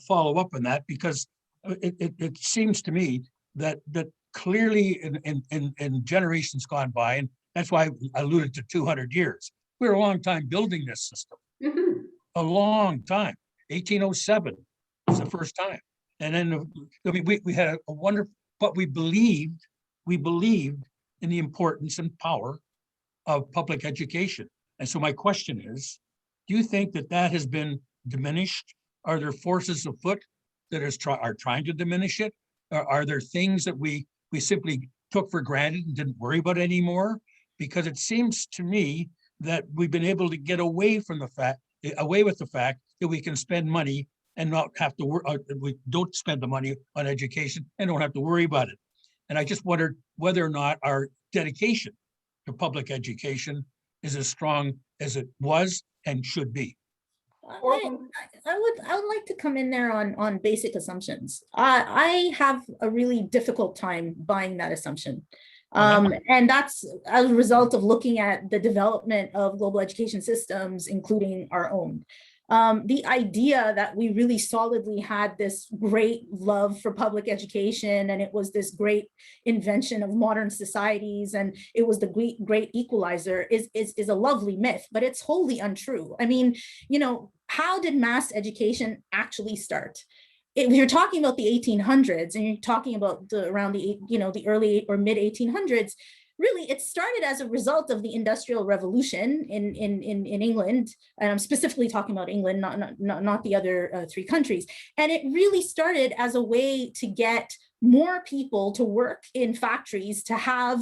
follow up on that because it seems to me that clearly in generations gone by, and that's why I alluded to 200 years. We were a long time building this system, Mhm. a long time. 1807 was the first time, and then I mean we had a wonderful, but we believed in the importance and power of public education. And so my question is, do you think that has been diminished? Are there forces afoot that are trying to diminish it? Or are there things that we simply took for granted and didn't worry about anymore? Because it seems to me that we've been able to get away with the fact that we can spend money and not have to worry. We don't spend the money on education and don't have to worry about it. And I just wondered whether or not our dedication to public education is as strong as it was and should be. I would like to come in there on basic assumptions. I have a really difficult time buying that assumption. And that's as a result of looking at the development of global education systems, including our own. The idea that we really solidly had this great love for public education, and it was this great invention of modern societies, and it was the great equalizer is a lovely myth, but it's wholly untrue. I mean, how did mass education actually start? If you're talking about the 1800s and you're talking about around the early or mid 1800s, really, it started as a result of the Industrial Revolution in England, and I'm specifically talking about England, not the other three countries. And it really started as a way to get more people to work in factories to have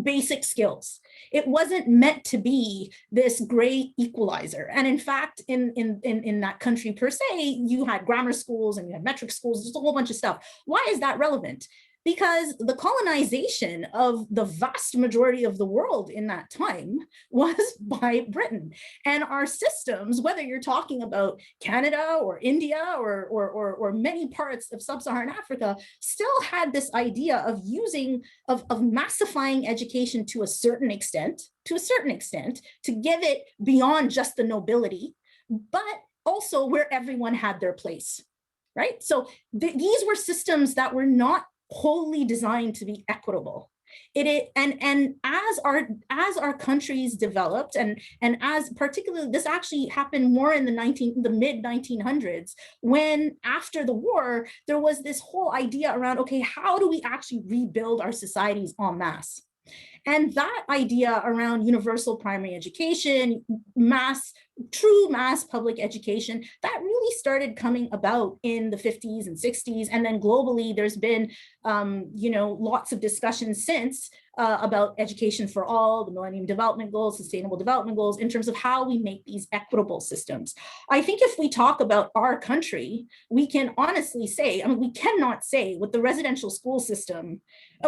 basic skills. It wasn't meant to be this great equalizer. And in fact, in that country per se, you had grammar schools and you had metric schools, just a whole bunch of stuff. Why is that relevant? Because the colonization of the vast majority of the world in that time was by Britain. And our systems, whether you're talking about Canada or India or many parts of sub-Saharan Africa, still had this idea of massifying education to a certain extent, to give it beyond just the nobility, but also where everyone had their place, right? So these were systems that were not wholly designed to be equitable. And as our countries developed, and as particularly this actually happened more in the mid 1900s, when after the war there was this whole idea around, okay, how do we actually rebuild our societies en masse? And that idea around universal primary education, true mass public education, that really started coming about in the 50s and 60s. And then globally, there's been, lots of discussions since about education for all, the Millennium Development Goals, Sustainable Development Goals, in terms of how we make these equitable systems. I think if we talk about our country, we can honestly say, we cannot say with the residential school system,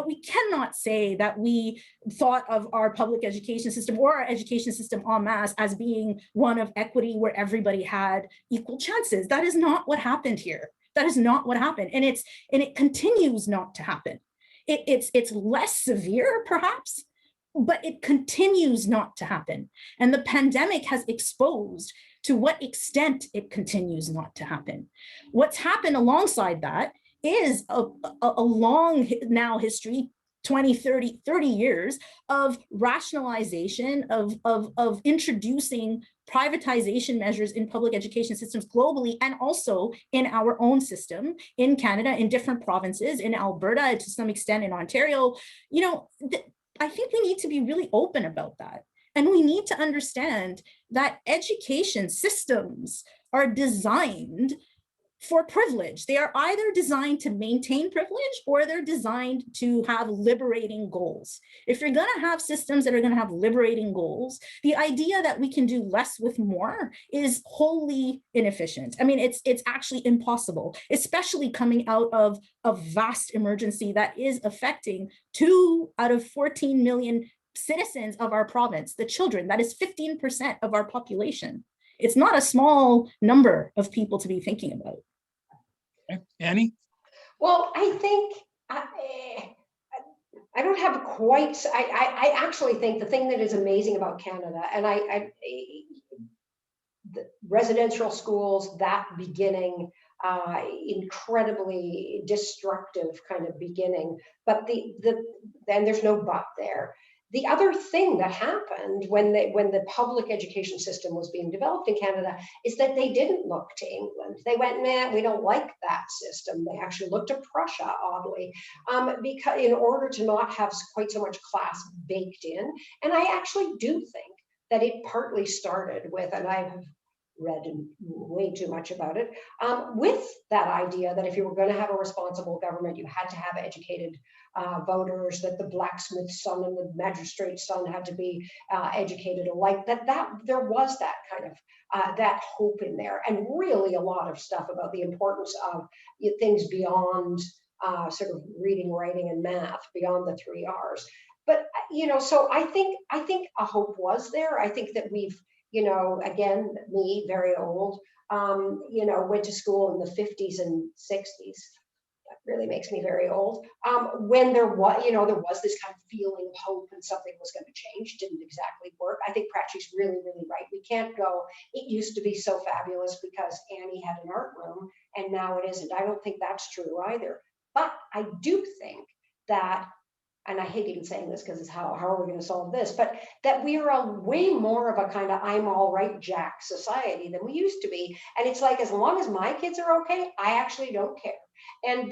we cannot say that we thought of our public education system or our education system en masse as being one of equity where everybody had equal chances. That is not what happened here. That is not what happened. And it continues not to happen. It's less severe, perhaps, but it continues not to happen. And the pandemic has exposed to what extent it continues not to happen. What's happened alongside that is a long now history, 20, 30 years of rationalization, of introducing privatization measures in public education systems globally, and also in our own system, in Canada, in different provinces, in Alberta, to some extent in Ontario. I think we need to be really open about that. And we need to understand that education systems are designed for privilege. They are either designed to maintain privilege or they're designed to have liberating goals. If you're going to have systems that are going to have liberating goals, the idea that we can do less with more is wholly inefficient. It's actually impossible, especially coming out of a vast emergency that is affecting 2 out of 14 million citizens of our province, the children. That is 15% of our population. It's not a small number of people to be thinking about. Okay. Annie? Well, I think I don't have quite, I actually think the thing that is amazing about Canada, and the residential schools, that beginning, incredibly destructive kind of beginning, but then there's no but there. The other thing that happened when the public education system was being developed in Canada is that they didn't look to England. They went, man, we don't like that system. They actually looked to Prussia, oddly, because in order to not have quite so much class baked in. And I actually do think that it partly started with, and I've read way too much about it, with that idea that if you were going to have a responsible government, you had to have educated voters, that the blacksmith's son and the magistrate's son had to be educated alike, that there was that kind of that hope in there, and really a lot of stuff about the importance of things beyond sort of reading, writing, and math, beyond the 3 R's. But so I think a hope was there. I think that we've, again, me, very old, went to school in the 50s and 60s. That really makes me very old. When there was this kind of feeling of hope and something was going to change. Didn't exactly work. I think Prachi's really, really right. We can't go, it used to be so fabulous because Annie had an art room and now it isn't. I don't think that's true either. But I do think that, and I hate even saying this because it's how are we going to solve this, but that we are a way more of a kind of I'm all right, Jack society than we used to be. And it's like, as long as my kids are okay, I actually don't care. And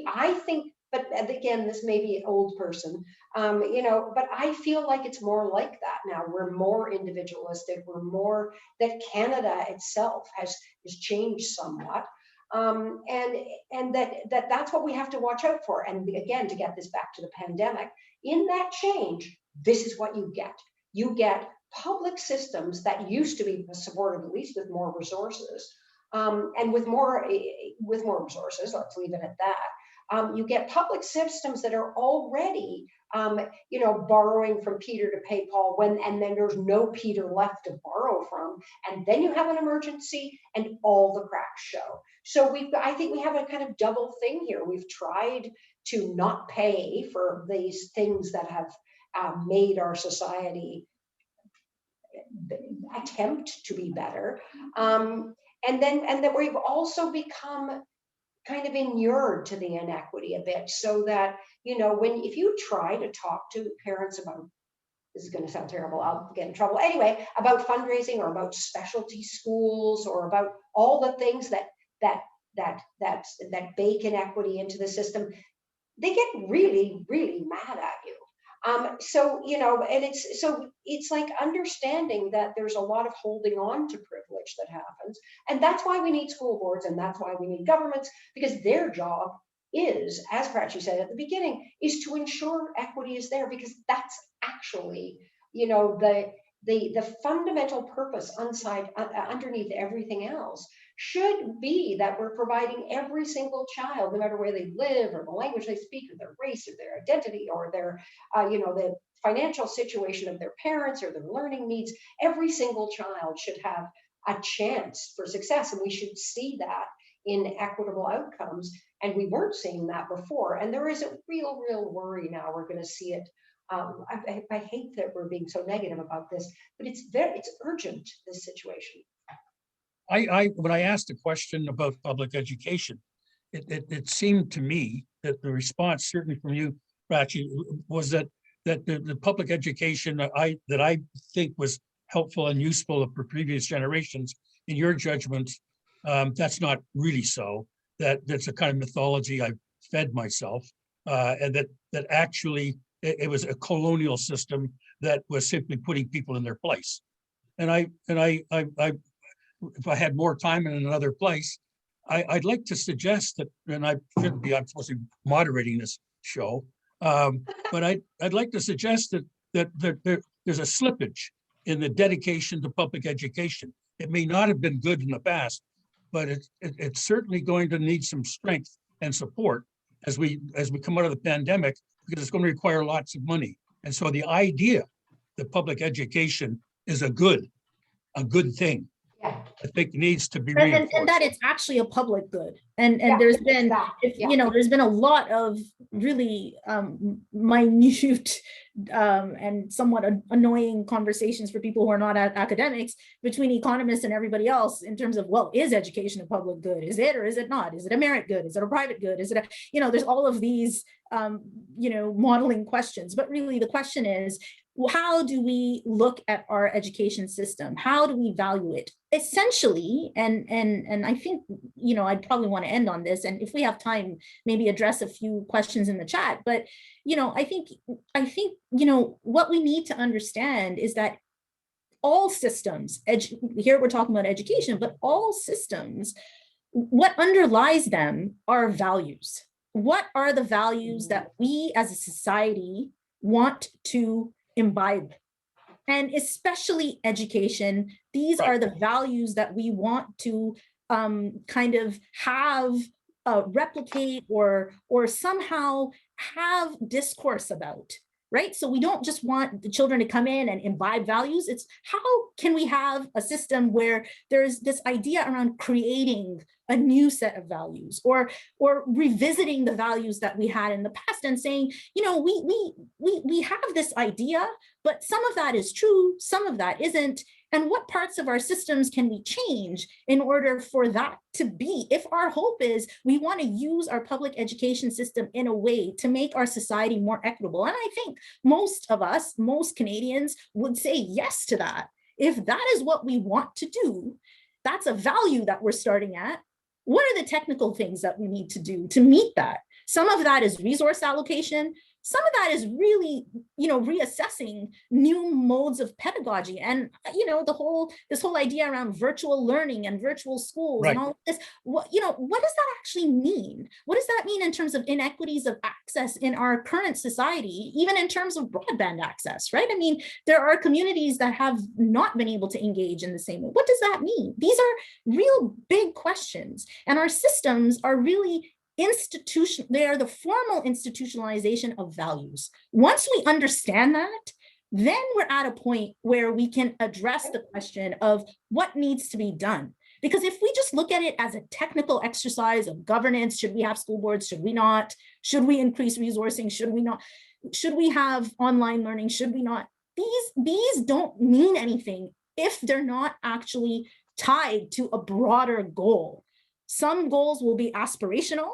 I think, but again, this may be an old person, but I feel like it's more like that now. We're more individualistic. We're more, that Canada itself has changed somewhat. And that's what we have to watch out for. And again, to get this back to the pandemic, in that change, this is what you get. You get public systems that used to be supported, at least with more resources, and with more resources, let's leave it at that. You get public systems that are already, borrowing from Peter to pay Paul, and then there's no Peter left to borrow from, and then you have an emergency, and all the cracks show. So I think we have a kind of double thing here. We've tried to not pay for these things that have made our society attempt to be better, and that we've also become kind of inured to the inequity a bit, so that if you try to talk to parents about, this is going to sound terrible, I'll get in trouble anyway, about fundraising or about specialty schools or about all the things that bake inequity into the system, they get really, really mad at you. It's like understanding that there's a lot of holding on to privilege that happens. And that's why we need school boards, and that's why we need governments, because their job is, as Prachi said at the beginning, is to ensure equity is there, because that's actually, the fundamental purpose underneath everything else should be that we're providing every single child, no matter where they live or the language they speak or their race or their identity or their, the financial situation of their parents or their learning needs, every single child should have a chance for success. And we should see that in equitable outcomes. And we weren't seeing that before. And there is a real, real worry now. We're going to see it. I hate that we're being so negative about this, but it's urgent, this situation. When I asked a question about public education, it seemed to me that the response, certainly from you, Prachi, was that the public education that I think was helpful and useful for previous generations, in your judgment, that's not really so. That's a kind of mythology I've fed myself, and that actually it was a colonial system that was simply putting people in their place. And I if I had more time in another place, I'd like to suggest that, and I'm supposed to be moderating this show, but I'd like to suggest that there's a slippage in the dedication to public education. It may not have been good in the past, but it's certainly going to need some strength and support as we come out of the pandemic, because it's going to require lots of money. And so the idea that public education is a good thing. Yeah. I think needs to be And reinforced. that it's actually a public good. And Yeah, there's been, exactly, yeah. you know, there's been a lot of really minute and somewhat annoying conversations for people who are not academics between economists and everybody else in terms of, well, is education a public good? Is it or is it not? Is it a merit good? Is it a private good? Is it a, you know, there's all of these, you know, modeling questions. But really the question is, how do we look at our education system? How do we value it? Essentially, and I think, you know, I'd probably want to end on this, and if we have time, maybe address a few questions in the chat. But, you know, I think, you know, what we need to understand is that all systems, here we're talking about education, but all systems, what underlies them are values. What are the values that we as a society want to imbibe? And especially education, these are the values that we want to kind of have replicate or somehow have discourse about, right? So we don't just want the children to come in and imbibe values. It's how can we have a system where there's this idea around creating a new set of values, or revisiting the values that we had in the past and saying, you know, we have this idea, but some of that is true, some of that isn't. And what parts of our systems can we change in order for that to be? If our hope is we want to use our public education system in a way to make our society more equitable, and I think most of us, most Canadians would say yes to that. If that is what we want to do, that's a value that we're starting at. What are the technical things that we need to do to meet that? Some of that is resource allocation. Some of that is really, you know, reassessing new modes of pedagogy, and, you know, this whole idea around virtual learning and virtual schools and all of this. What, you know, what does that actually mean? What does that mean in terms of inequities of access in our current society, even in terms of broadband access, right? I mean, there are communities that have not been able to engage in the same way. What does that mean? These are real big questions, and our systems are really they are the formal institutionalization of values. Once we understand that, then we're at a point where we can address the question of what needs to be done. Because if we just look at it as a technical exercise of governance, should we have school boards, should we not? Should we increase resourcing, should we not? Should we have online learning, should we not? These don't mean anything if they're not actually tied to a broader goal. Some goals will be aspirational,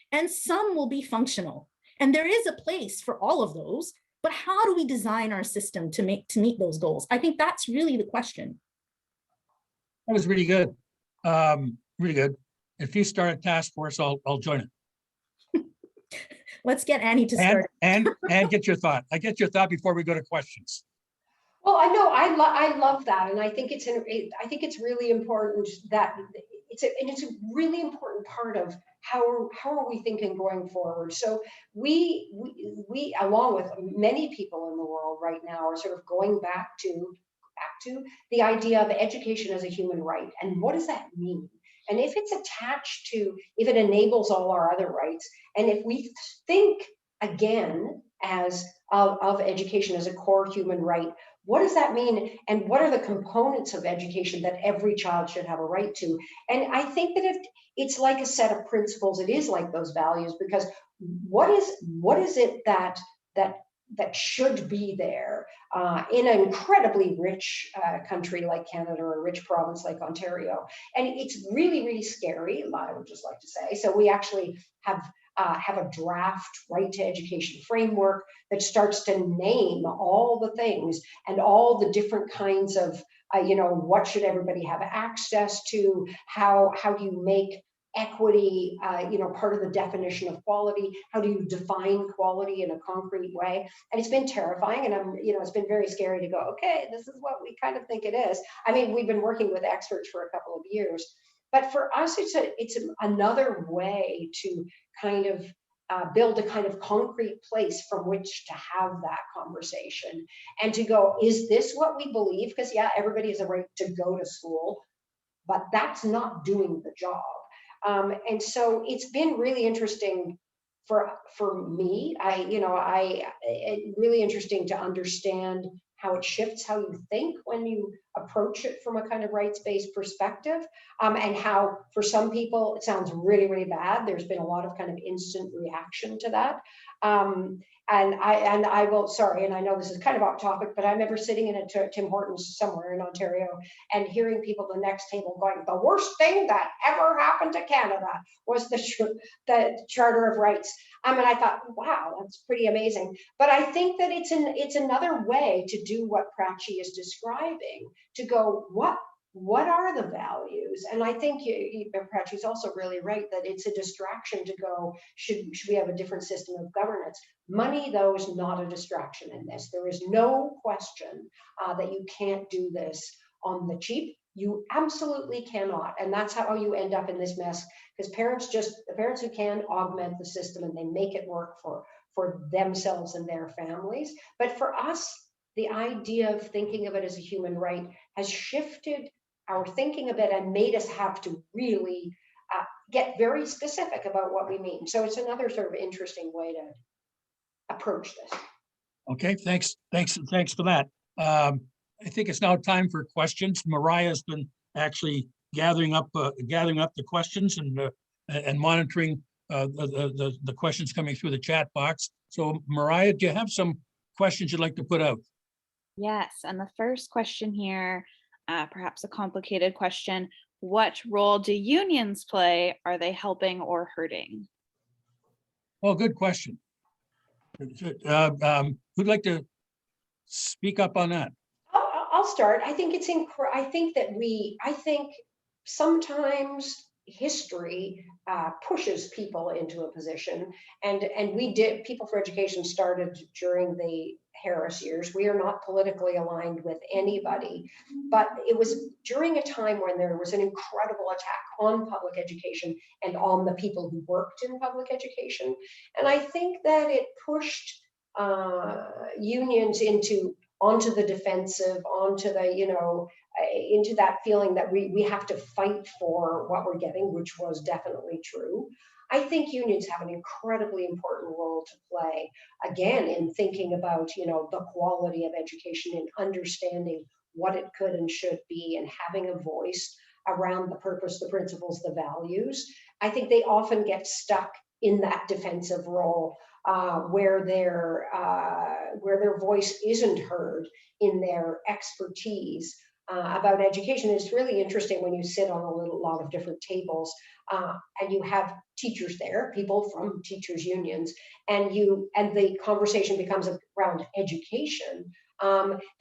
and some will be functional. And there is a place for all of those, but how do we design our system to meet those goals? I think that's really the question. That was really good. Really good. If you start a task force, I'll join it. Let's get Annie to start. And get your thought. I get your thought before we go to questions. Well, I know I love that, and I think it's really important that it's a really important part of how are we thinking going forward. So we along with many people in the world right now are sort of going back to the idea of education as a human right, and what does that mean? And if it's attached to, if it enables all our other rights, and if we think again as of education as a core human right, what does that mean? And what are the components of education that every child should have a right to? And I think that it's like a set of principles, it is like those values, because what is it that should be there in an incredibly rich country like Canada, or a rich province like Ontario? And it's really, really scary, I would just like to say. So we actually have a draft right to education framework that starts to name all the things and all the different kinds of, what should everybody have access to? How do you make equity, part of the definition of quality? How do you define quality in a concrete way? And it's been terrifying, and it's been very scary to go, okay, this is what we kind of think it is. I mean, we've been working with experts for a couple of years, but for us, it's another way to kind of build a kind of concrete place from which to have that conversation and to go, is this what we believe? Because yeah, everybody has a right to go to school, but that's not doing the job. And so it's been really interesting for me. Really interesting to understand how it shifts how you think when you approach it from a kind of rights-based perspective, and how for some people it sounds really, really bad. There's been a lot of kind of instant reaction to that. And I will, sorry, and I know this is kind of off topic, but I remember sitting in a Tim Hortons somewhere in Ontario and hearing people at the next table going, the worst thing that ever happened to Canada was the Charter of Rights. And I thought, wow, that's pretty amazing. But I think that it's another way to do what Prachi is describing, to go, what are the values? And I think Prachi's also really right that it's a distraction to go, should we have a different system of governance? Money, though, is not a distraction in this. There is no question that you can't do this on the cheap. You absolutely cannot. And that's how you end up in this mess, because the parents who can augment the system and they make it work for themselves and their families. But for us, the idea of thinking of it as a human right has shifted our thinking a bit and made us have to really get very specific about what we mean. So it's another sort of interesting way to approach this. Okay, thanks for that. I think it's now time for questions. Mariah's been actually gathering up the questions and monitoring the questions coming through the chat box. So Mariah, do you have some questions you'd like to put out? Yes, and the first question here, perhaps a complicated question. What role do unions play? Are they helping or hurting? Well, good question. Who'd like to speak up on that? I'll start. I think I think sometimes history pushes people into a position, and People for Education started during the Harris years. We are not politically aligned with anybody, but it was during a time when there was an incredible attack on public education and on the people who worked in public education. And I think that it pushed unions onto the defensive, onto the, into that feeling that we have to fight for what we're getting, which was definitely true. I think unions have an incredibly important role to play, again, in thinking about, the quality of education and understanding what it could and should be, and having a voice around the purpose, the principles, the values. I think they often get stuck in that defensive role, where their voice isn't heard in their expertise about education. It's really interesting when you sit on a lot of different tables and you have teachers there, people from teachers unions, and the conversation becomes around education.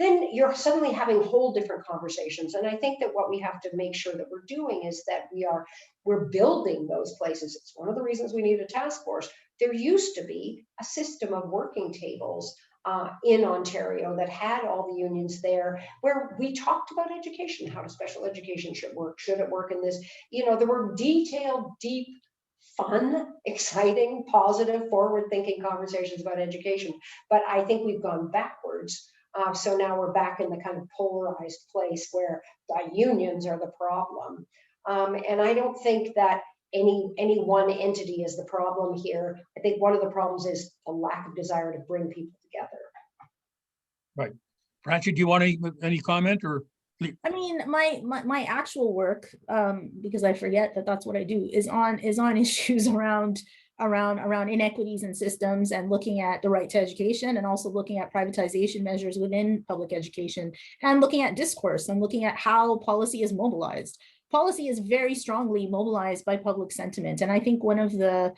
Then you're suddenly having whole different conversations. And I think that what we have to make sure that we're doing is that we're building those places. It's one of the reasons we need a task force. There used to be a system of working tables in Ontario that had all the unions there, where we talked about education, how special education should work. Should it work in this? There were detailed, deep, fun, exciting, positive, forward-thinking conversations about education. But I think we've gone backwards. So now we're back in the kind of polarized place where the unions are the problem. And I don't think that any one entity is the problem here. I think one of the problems is a lack of desire to bring people together. Right. Prachi, do you want any comment or? I mean, my actual work, because I forget that that's what I do, is on issues around inequities in systems and looking at the right to education, and also looking at privatization measures within public education, and looking at discourse and looking at how policy is mobilized. Policy is very strongly mobilized by public sentiment. And I think one of the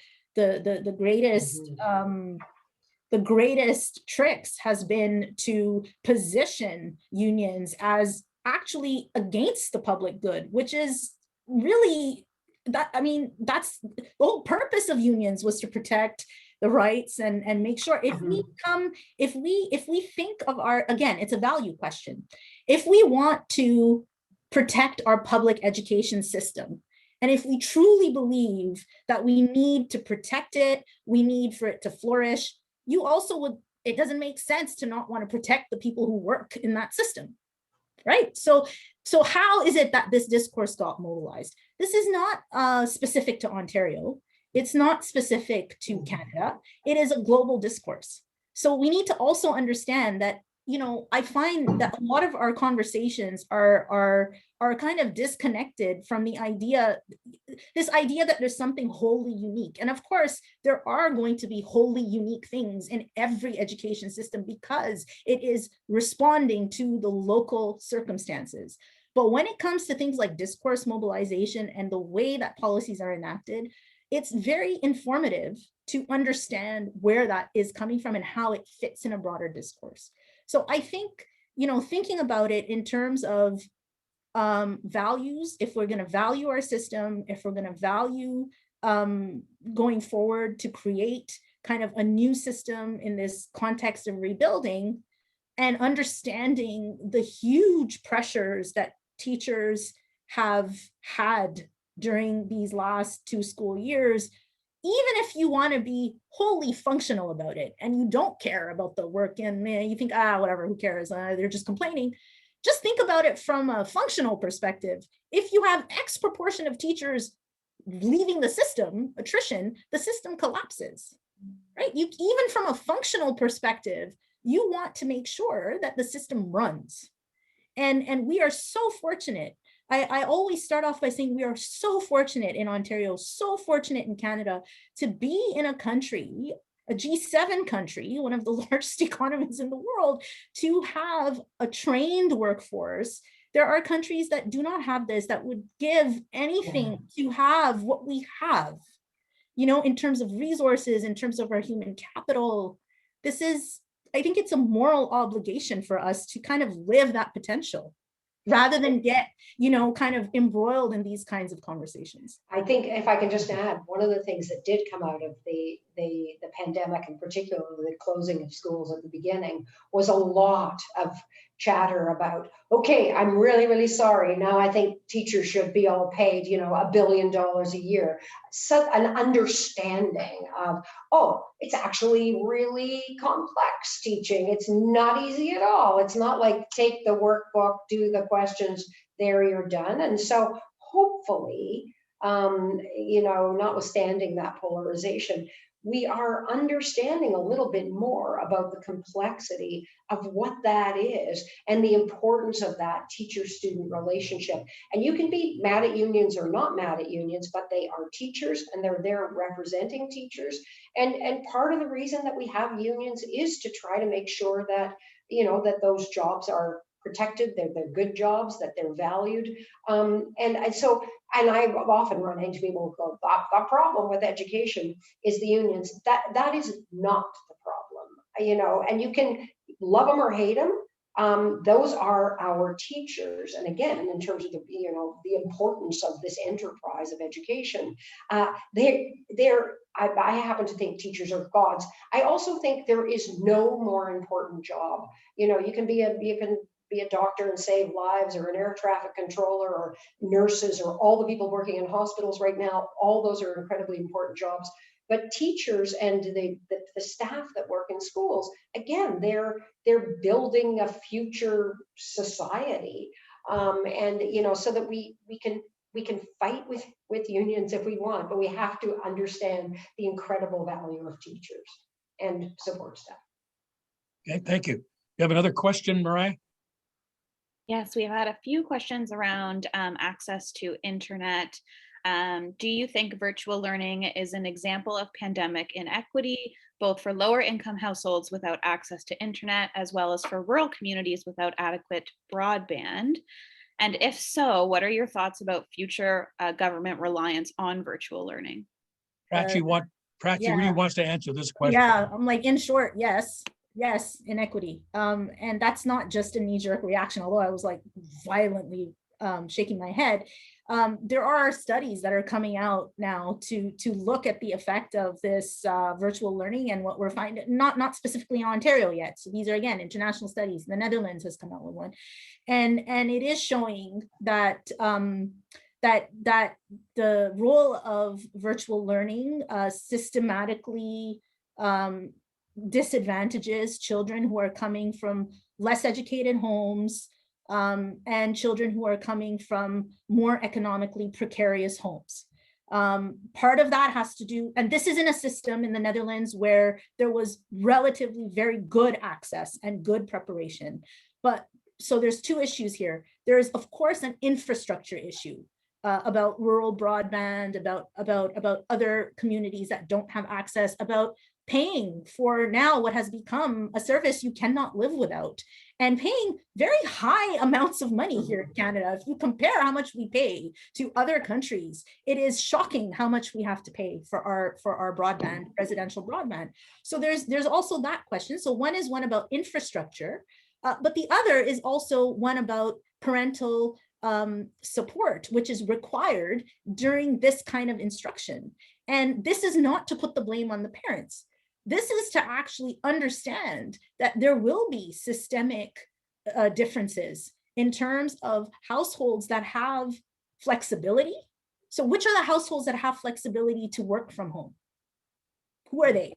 greatest tricks has been to position unions as actually against the public good, which is really that's the whole purpose of unions, was to protect the rights and make sure if we think of again, it's a value question. If we want to protect our public education system, and if we truly believe that we need to protect it, we need for it to flourish, it doesn't make sense to not want to protect the people who work in that system, right? So how is it that this discourse got mobilized? This is not specific to Ontario. It's not specific to Canada. It is a global discourse. So we need to also understand that I find that a lot of our conversations are kind of disconnected from this idea that there's something wholly unique. And of course, there are going to be wholly unique things in every education system because it is responding to the local circumstances. But when it comes to things like discourse mobilization and the way that policies are enacted, it's very informative to understand where that is coming from and how it fits in a broader discourse. So I think, thinking about it in terms of values, if we're going to value our system, if we're going to value going forward to create kind of a new system in this context of rebuilding, and understanding the huge pressures that teachers have had during these last 2 school years, even if you want to be wholly functional about it and you don't care about the work and you think, whatever, who cares? They're just complaining. Just think about it from a functional perspective. If you have X proportion of teachers leaving the system, attrition, the system collapses, right? Even from a functional perspective, you want to make sure that the system runs. And we are so fortunate. I always start off by saying we are so fortunate in Ontario, so fortunate in Canada to be in a country, a G7 country, one of the largest economies in the world, to have a trained workforce. There are countries that do not have this, that would give anything to have what we have, in terms of resources, in terms of our human capital. I think it's a moral obligation for us to kind of live that potential rather than get, kind of embroiled in these kinds of conversations. I think if I can just add, one of the things that did come out of the pandemic, and particularly the closing of schools at the beginning, was a lot of chatter about, okay, I'm really, really sorry. Now I think teachers should be all paid, $1 billion a year. So an understanding of, it's actually really complex teaching. It's not easy at all. It's not like take the workbook, do the questions, there you're done. And so hopefully, notwithstanding that polarization, we are understanding a little bit more about the complexity of what that is and the importance of that teacher-student relationship. And you can be mad at unions or not mad at unions, but they are teachers and they're there representing teachers. And part of the reason that we have unions is to try to make sure that, that those jobs are protected, they're good jobs, that they're valued. And I've often run into people who go, the problem with education is the unions. That is not the problem, and you can love them or hate them. Those are our teachers. And again, in terms of the importance of this enterprise of education, I happen to think teachers are gods. I also think there is no more important job. You can be a doctor and save lives, or an air traffic controller, or nurses, or all the people working in hospitals right now. All those are incredibly important jobs. But teachers and the staff that work in schools, again, they're building a future society, so that we can fight with unions if we want, but we have to understand the incredible value of teachers and support staff. Okay, thank you. You have another question, Mariah? Yes, we've had a few questions around access to internet. Do you think virtual learning is an example of pandemic inequity, both for lower income households without access to internet, as well as for rural communities without adequate broadband? And if so, what are your thoughts about future government reliance on virtual learning? Prachi really wants to answer this question. Yeah, I'm like, in short, yes, inequity. And that's not just a knee-jerk reaction, although I was like violently shaking my head. There are studies that are coming out now to look at the effect of this virtual learning, and what we're finding, not specifically in Ontario yet. So these are, again, international studies. The Netherlands has come out with one, and it is showing that that the role of virtual learning systematically disadvantages children who are coming from less educated homes, and children who are coming from more economically precarious homes. Part of that has to do, and this is in a system in the Netherlands where there was relatively very good access and good preparation. But so there's two issues here. There's of course an infrastructure issue about rural broadband, about other communities that don't have access, about paying for now what has become a service you cannot live without, and paying very high amounts of money here in Canada. If you compare how much we pay to other countries, it is shocking how much we have to pay for our broadband, residential broadband. So there's also that question. So one is one about infrastructure, but the other is also one about parental support, which is required during this kind of instruction. And this is not to put the blame on the parents. This is to actually understand that there will be systemic differences in terms of households that have flexibility. So which are the households that have flexibility to work from home? Who are they?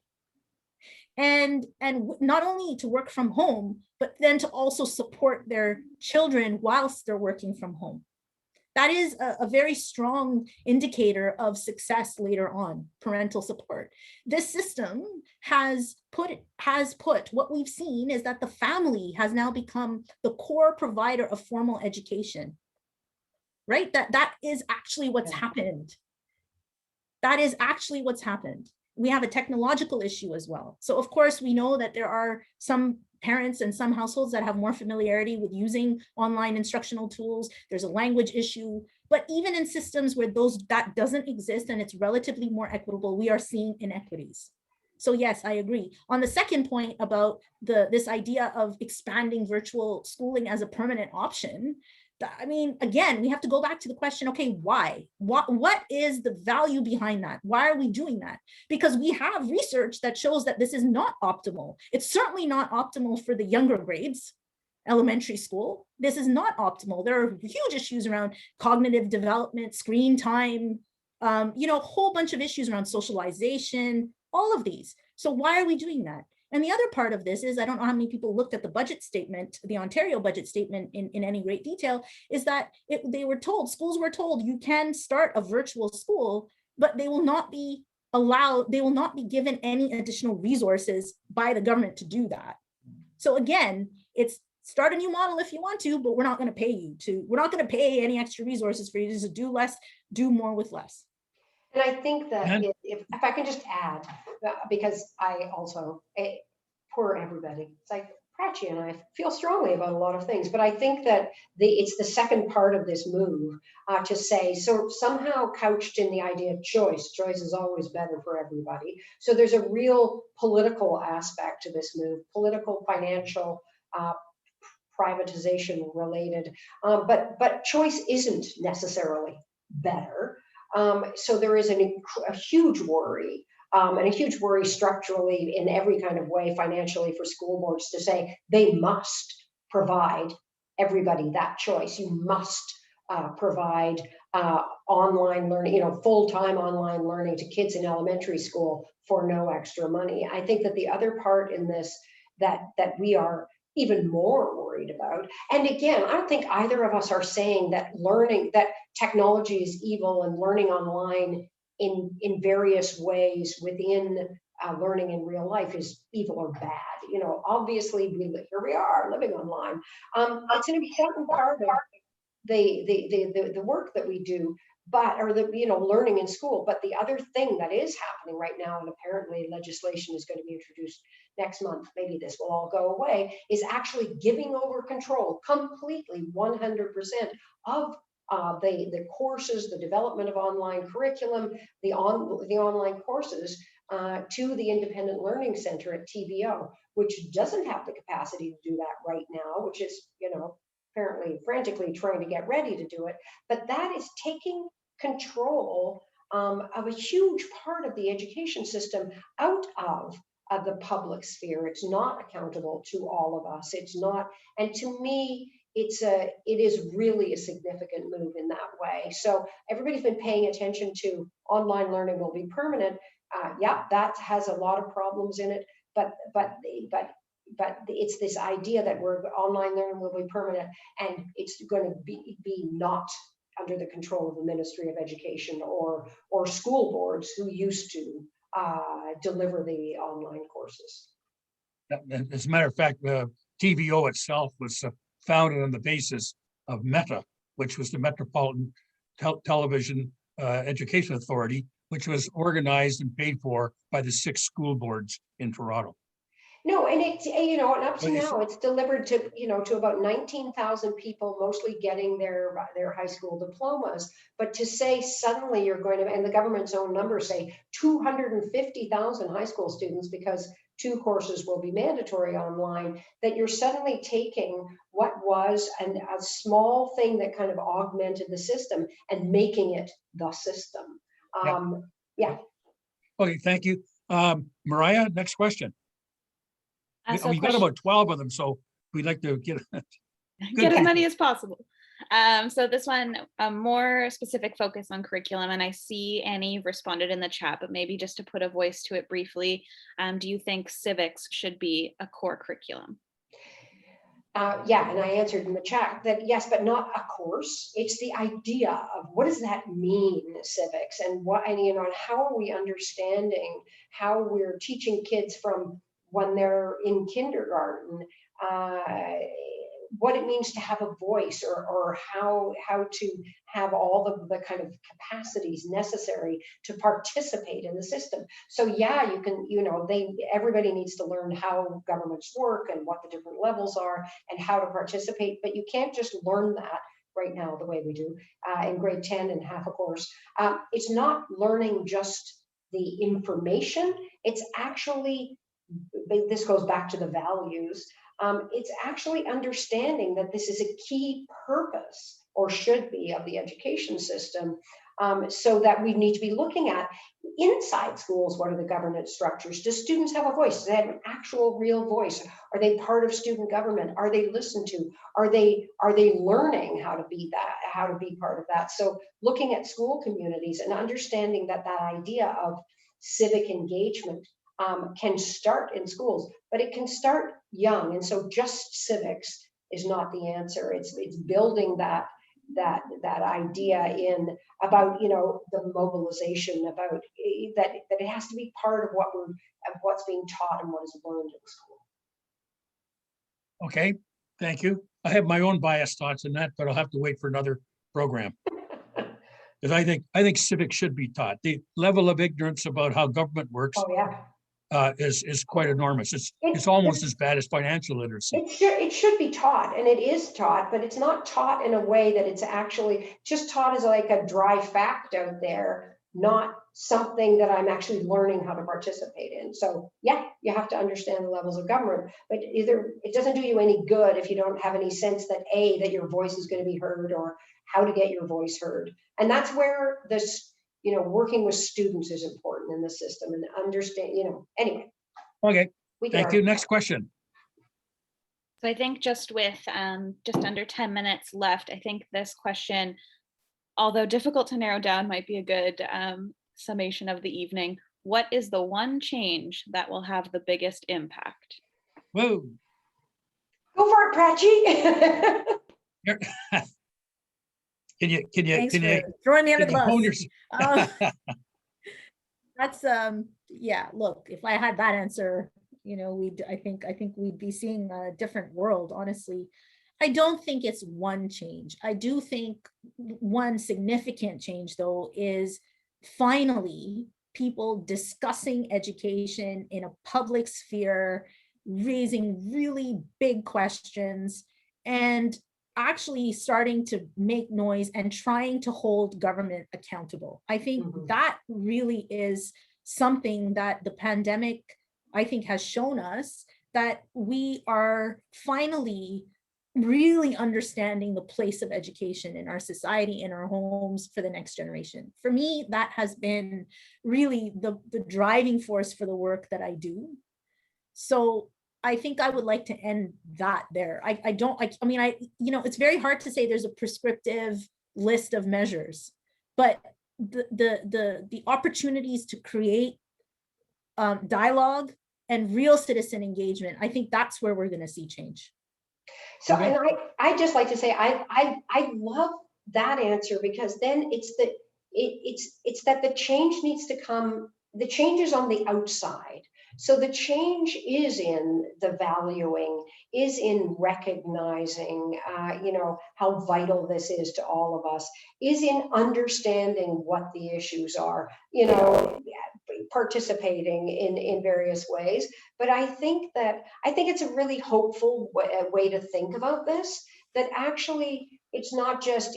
And not only to work from home, but then to also support their children whilst they're working from home. That is a very strong indicator of success later on, parental support. This system has put what we've seen is that the family has now become the core provider of formal education, right? That is actually what's happened. That is actually what's happened. We have a technological issue as well. So of course we know that there are some parents and some households that have more familiarity with using online instructional tools. There's a language issue, but even in systems where that doesn't exist and it's relatively more equitable, we are seeing inequities. So yes, I agree. On the second point about this idea of expanding virtual schooling as a permanent option, I mean, again, we have to go back to the question, okay, why? What is the value behind that? Why are we doing that? Because we have research that shows that this is not optimal. It's certainly not optimal for the younger grades, elementary school. This is not optimal. There are huge issues around cognitive development, screen time, a whole bunch of issues around socialization, all of these. So why are we doing that? And the other part of this is, I don't know how many people looked at the budget statement, the Ontario budget statement in any great detail, is that schools were told you can start a virtual school, but they will not be given any additional resources by the government to do that. So again, it's start a new model if you want to, but we're not going to pay any extra resources for you to do less, do more with less. And I think that if I can just add, because I also, poor everybody, it's like Prachi and I feel strongly about a lot of things, but I think that it's the second part of this move to say, so somehow couched in the idea of choice is always better for everybody. So there's a real political aspect to this move, political, financial, privatization related, but choice isn't necessarily better. So there is a huge worry, and a huge worry structurally in every kind of way, financially, for school boards to say they must provide everybody that choice. You must provide online learning, full-time online learning to kids in elementary school for no extra money. I think that the other part in this that we are even more worried about. And again, I don't think either of us are saying that technology is evil and learning online in various ways within learning in real life is evil or bad. Obviously here we are living online. It's an important part of the work that we do, learning in school. But the other thing that is happening right now, and apparently legislation is going to be introduced next month, maybe this will all go away, is actually giving over control completely 100% of the courses, the development of online curriculum, the online courses to the Independent Learning Center at TVO, which doesn't have the capacity to do that right now, which is, apparently frantically trying to get ready to do it. But that is taking control of a huge part of the education system out of the public sphere. It's not accountable to all of us. It's not, and to me, it is really a significant move in that way. So everybody's been paying attention to online learning will be permanent. Yeah, that has a lot of problems in it, but it's this idea that online learning will be permanent, and it's going to be not under the control of the Ministry of Education or school boards who used to deliver the online courses. As a matter of fact, TVO itself was founded on the basis of META, which was the Metropolitan Television Education Authority, which was organized and paid for by the 6 school boards in Toronto. No, and it's, you know, and up to But now, it's delivered to, you know, to about 19,000 people, mostly getting their high school diplomas. But to say suddenly you're going to, and the government's own numbers say 250,000 high school students, because 2 courses will be mandatory online, that you're suddenly taking what was a small thing that kind of augmented the system and making it the system. Yeah. Okay, thank you. Mariah, next question. So We've got about 12 of them, so we'd like to get get as many as possible. So this one, a more specific focus on curriculum, and I see Annie responded in the chat, but maybe just to put a voice to it briefly, do you think civics should be a core curriculum? Yeah, and I answered in the chat that yes, but not a course. It's the idea of what does that mean, civics, and what, and you know, and how are we understanding how we're teaching kids from when they're in kindergarten, what it means to have a voice, or how to have all the kind of capacities necessary to participate in the system. So yeah, you can, you know, everybody needs to learn how governments work and what the different levels are and how to participate, but you can't just learn that right now the way we do in grade 10 and half a course. It's not learning just the information, it's actually, this goes back to the values, it's actually understanding that this is a key purpose, or should be, of the education system, so that we need to be looking at inside schools, what are the governance structures? Do students have a voice? Do they have an actual real voice? Are they part of student government? Are they listened to? Are they learning how to be that, how to be part of that? So looking at school communities and understanding that idea of civic engagement can start in schools, but it can start young. And so just civics is not the answer. It's building that idea in about, you know, the mobilization, about that it has to be part of what's being taught and what is learned in school. Okay, thank you. I have my own biased thoughts on that, but I'll have to wait for another program. Because I think civics should be taught. The level of ignorance about how government works Oh yeah. Is quite enormous. It's almost as bad as financial literacy. It should be taught, and it is taught, but it's not taught in a way that it's actually just taught as like a dry fact out there, not something that I'm actually learning how to participate in. So yeah, you have to understand the levels of government, but either it doesn't do you any good if you don't have any sense that that your voice is going to be heard, or how to get your voice heard. And that's where this, you know, working with students is important in the system, and understand, you know, anyway. Okay, thank you. Next question. So I think just with just under 10 minutes left, I think this question, although difficult to narrow down, might be a good summation of the evening. What is the one change that will have the biggest impact? Whoa. Go for it, Prachi. Thanks for throwing me under the bus. That's yeah, look, if I had that answer, you know, I think we'd be seeing a different world, honestly. I don't think it's one change. I do think one significant change, though, is finally people discussing education in a public sphere, raising really big questions, and actually starting to make noise and trying to hold government accountable. I think that really is something that the pandemic, I think, has shown us, that we are finally really understanding the place of education in our society, in our homes, for the next generation. For me, that has been really the driving force for the work that I do. So I think I would like to end that there. I mean, you know, it's very hard to say there's a prescriptive list of measures, but the opportunities to create dialogue and real citizen engagement, I think that's where we're going to see change. So, and I just like to say, I love that answer, because then it's that the change needs to come, the change is on the outside. So the change is in the valuing, is in recognizing, how vital this is to all of us, is in understanding what the issues are, participating in various ways. But I think it's a really hopeful way to think about this, that actually it's not just,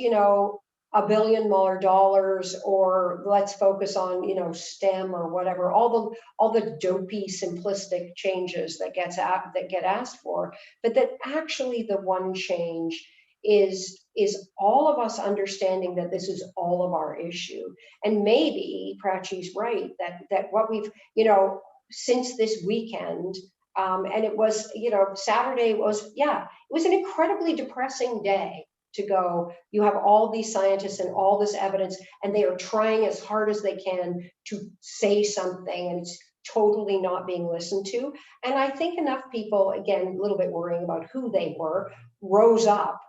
$1 billion or let's focus on, STEM or whatever, all the dopey simplistic changes that get asked for, but that actually the one change is all of us understanding that this is all of our issue. And maybe Prachi's right, that what we've, since this weekend, and it was, Saturday was, it was an incredibly depressing day to go, you have all these scientists and all this evidence, and they are trying as hard as they can to say something, and it's totally not being listened to. And I think enough people, again, a little bit worrying about who they were, rose up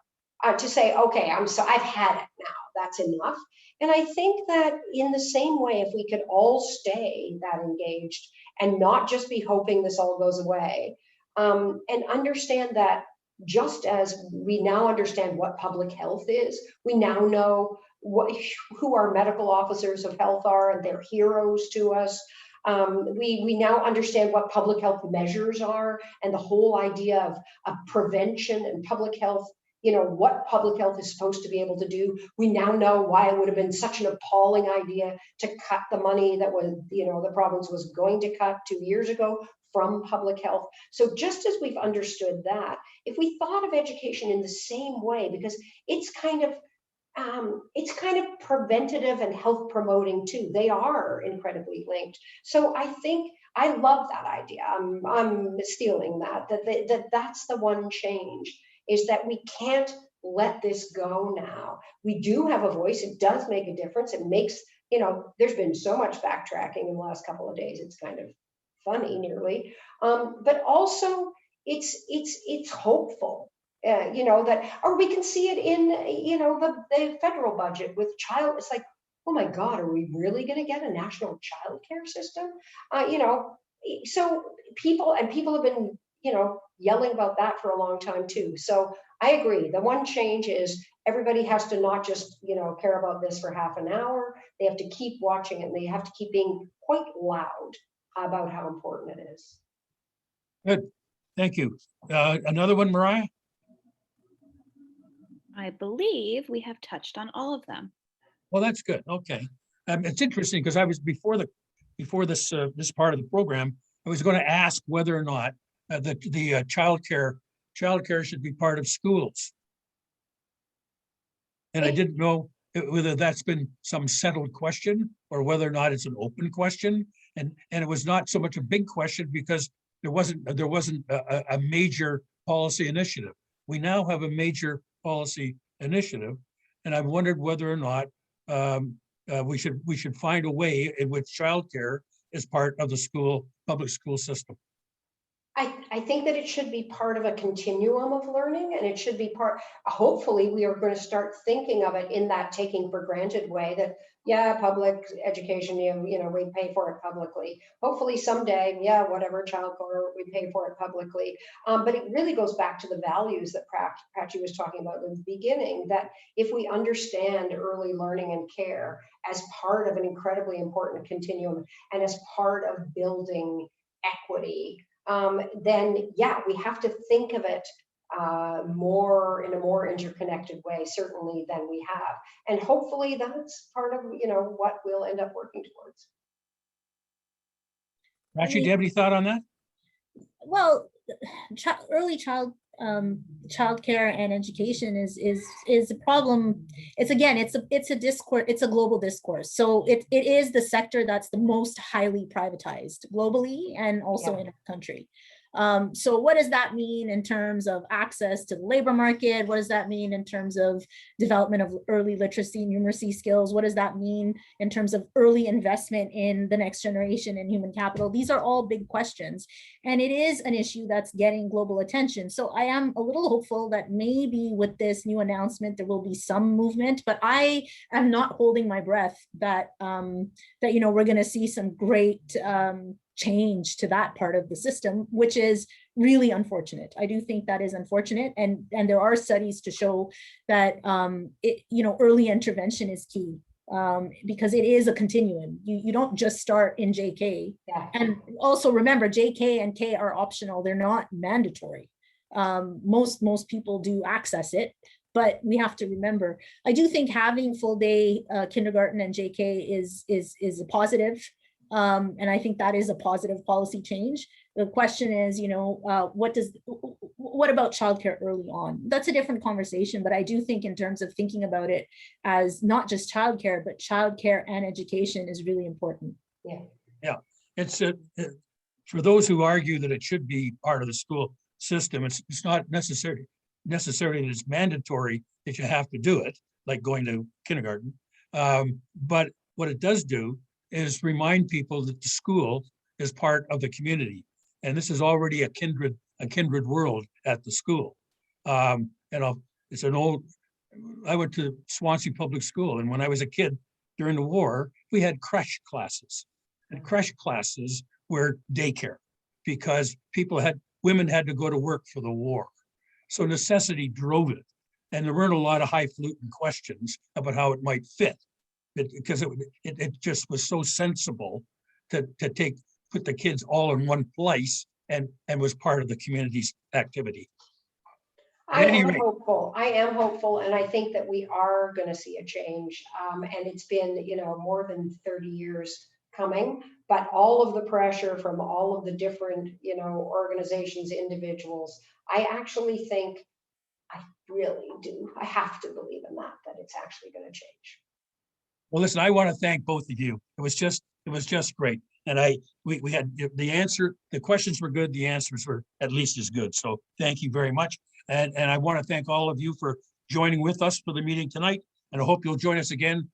to say, okay, I've had it now, that's enough. And I think that in the same way, if we could all stay that engaged and not just be hoping this all goes away, and understand that just as we now understand what public health is, we now know who our medical officers of health are, and they're heroes to us. We now understand what public health measures are, and the whole idea of prevention and public health, what public health is supposed to be able to do. We now know why it would have been such an appalling idea to cut the money that was, the province was going to cut 2 years ago from public health. So just as we've understood that, if we thought of education in the same way, because it's kind of preventative and health promoting too. They are incredibly linked. So I think I love that idea. I'm stealing that's the one change, is that we can't let this go now. We do have a voice. It does make a difference. It makes, there's been so much backtracking in the last couple of days. It's kind of funny nearly, but also it's hopeful, that, or we can see it in, the federal budget with child. It's like, oh my God, are we really going to get a national child care system? So people have been, yelling about that for a long time too. So I agree. The one change is everybody has to not just, care about this for half an hour. They have to keep watching it, and they have to keep being quite loud about how important it is. Good, thank you. Another one, Mariah? I believe we have touched on all of them. Well, that's good. Okay. It's interesting because I was before this part of the program, I was going to ask whether or not the childcare should be part of schools. And I didn't know whether that's been some settled question or whether or not it's an open question. And it was not so much a big question because there wasn't a major policy initiative. We now have a major policy initiative, and I've wondered whether or not we should find a way in which childcare is part of the public school system. I think that it should be part of a continuum of learning, and it should be hopefully we are going to start thinking of it in that taking for granted way that, public education, we pay for it publicly. Hopefully someday, whatever, childcare, we pay for it publicly. But it really goes back to the values that Prachi was talking about in the beginning, that if we understand early learning and care as part of an incredibly important continuum and as part of building equity, then we have to think of it more in a more interconnected way, certainly, than we have. And hopefully that's part of, what we'll end up working towards. Prachi, do you have any thought on that? Well, early childcare and education is a problem. It's a discourse. It's a global discourse. So it is the sector that's the most highly privatized globally and also in our country. So what does that mean in terms of access to the labor market? What does that mean in terms of development of early literacy, numeracy skills? What does that mean in terms of early investment in the next generation in human capital? These are all big questions. And it is an issue that's getting global attention. So I am a little hopeful that maybe with this new announcement, there will be some movement, but I am not holding my breath that, we're going to see some great change to that part of the system, which is really unfortunate. I do think that is unfortunate. And there are studies to show that, early intervention is key. Because it is a continuum. You don't just start in JK. Yeah. And also remember, JK and K are optional. They're not mandatory. Most people do access it, but we have to remember, I do think having full day kindergarten and JK is a positive. And I think that is a positive policy change. The question is, what about childcare early on? That's a different conversation, but I do think in terms of thinking about it as not just childcare, but childcare and education is really important. Yeah, it's for those who argue that it should be part of the school system. It's not necessarily that it's mandatory that you have to do it, like going to kindergarten. But what it does do is remind people that the school is part of the community, and this is already a kindred world at the school. It's an old. I went to Swansea Public School, and when I was a kid during the war, we had creche classes, and creche classes were daycare because women had to go to work for the war, so necessity drove it, and there weren't a lot of highfalutin questions about how it might fit. Because it just was so sensible to put the kids all in one place and was part of the community's activity. I am hopeful, and I think that we are going to see a change. And it's been, more than 30 years coming, but all of the pressure from all of the different, organizations, individuals, I actually think, I really do. I have to believe in that it's actually going to change. Well, listen, I want to thank both of you. It was just great. And we had the questions were good. The answers were at least as good. So thank you very much. And I want to thank all of you for joining with us for the meeting tonight. And I hope you'll join us again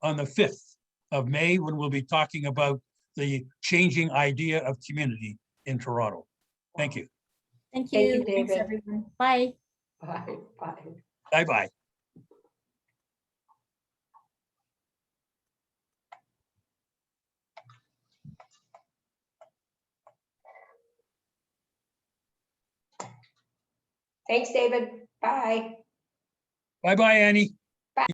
on the 5th of May when we'll be talking about the changing idea of community in Toronto. Thank you. Thank you. Thank you, David. Thanks, everyone. Bye. Bye. Bye. Bye-bye. Thanks, David. Bye. Bye-bye, Annie.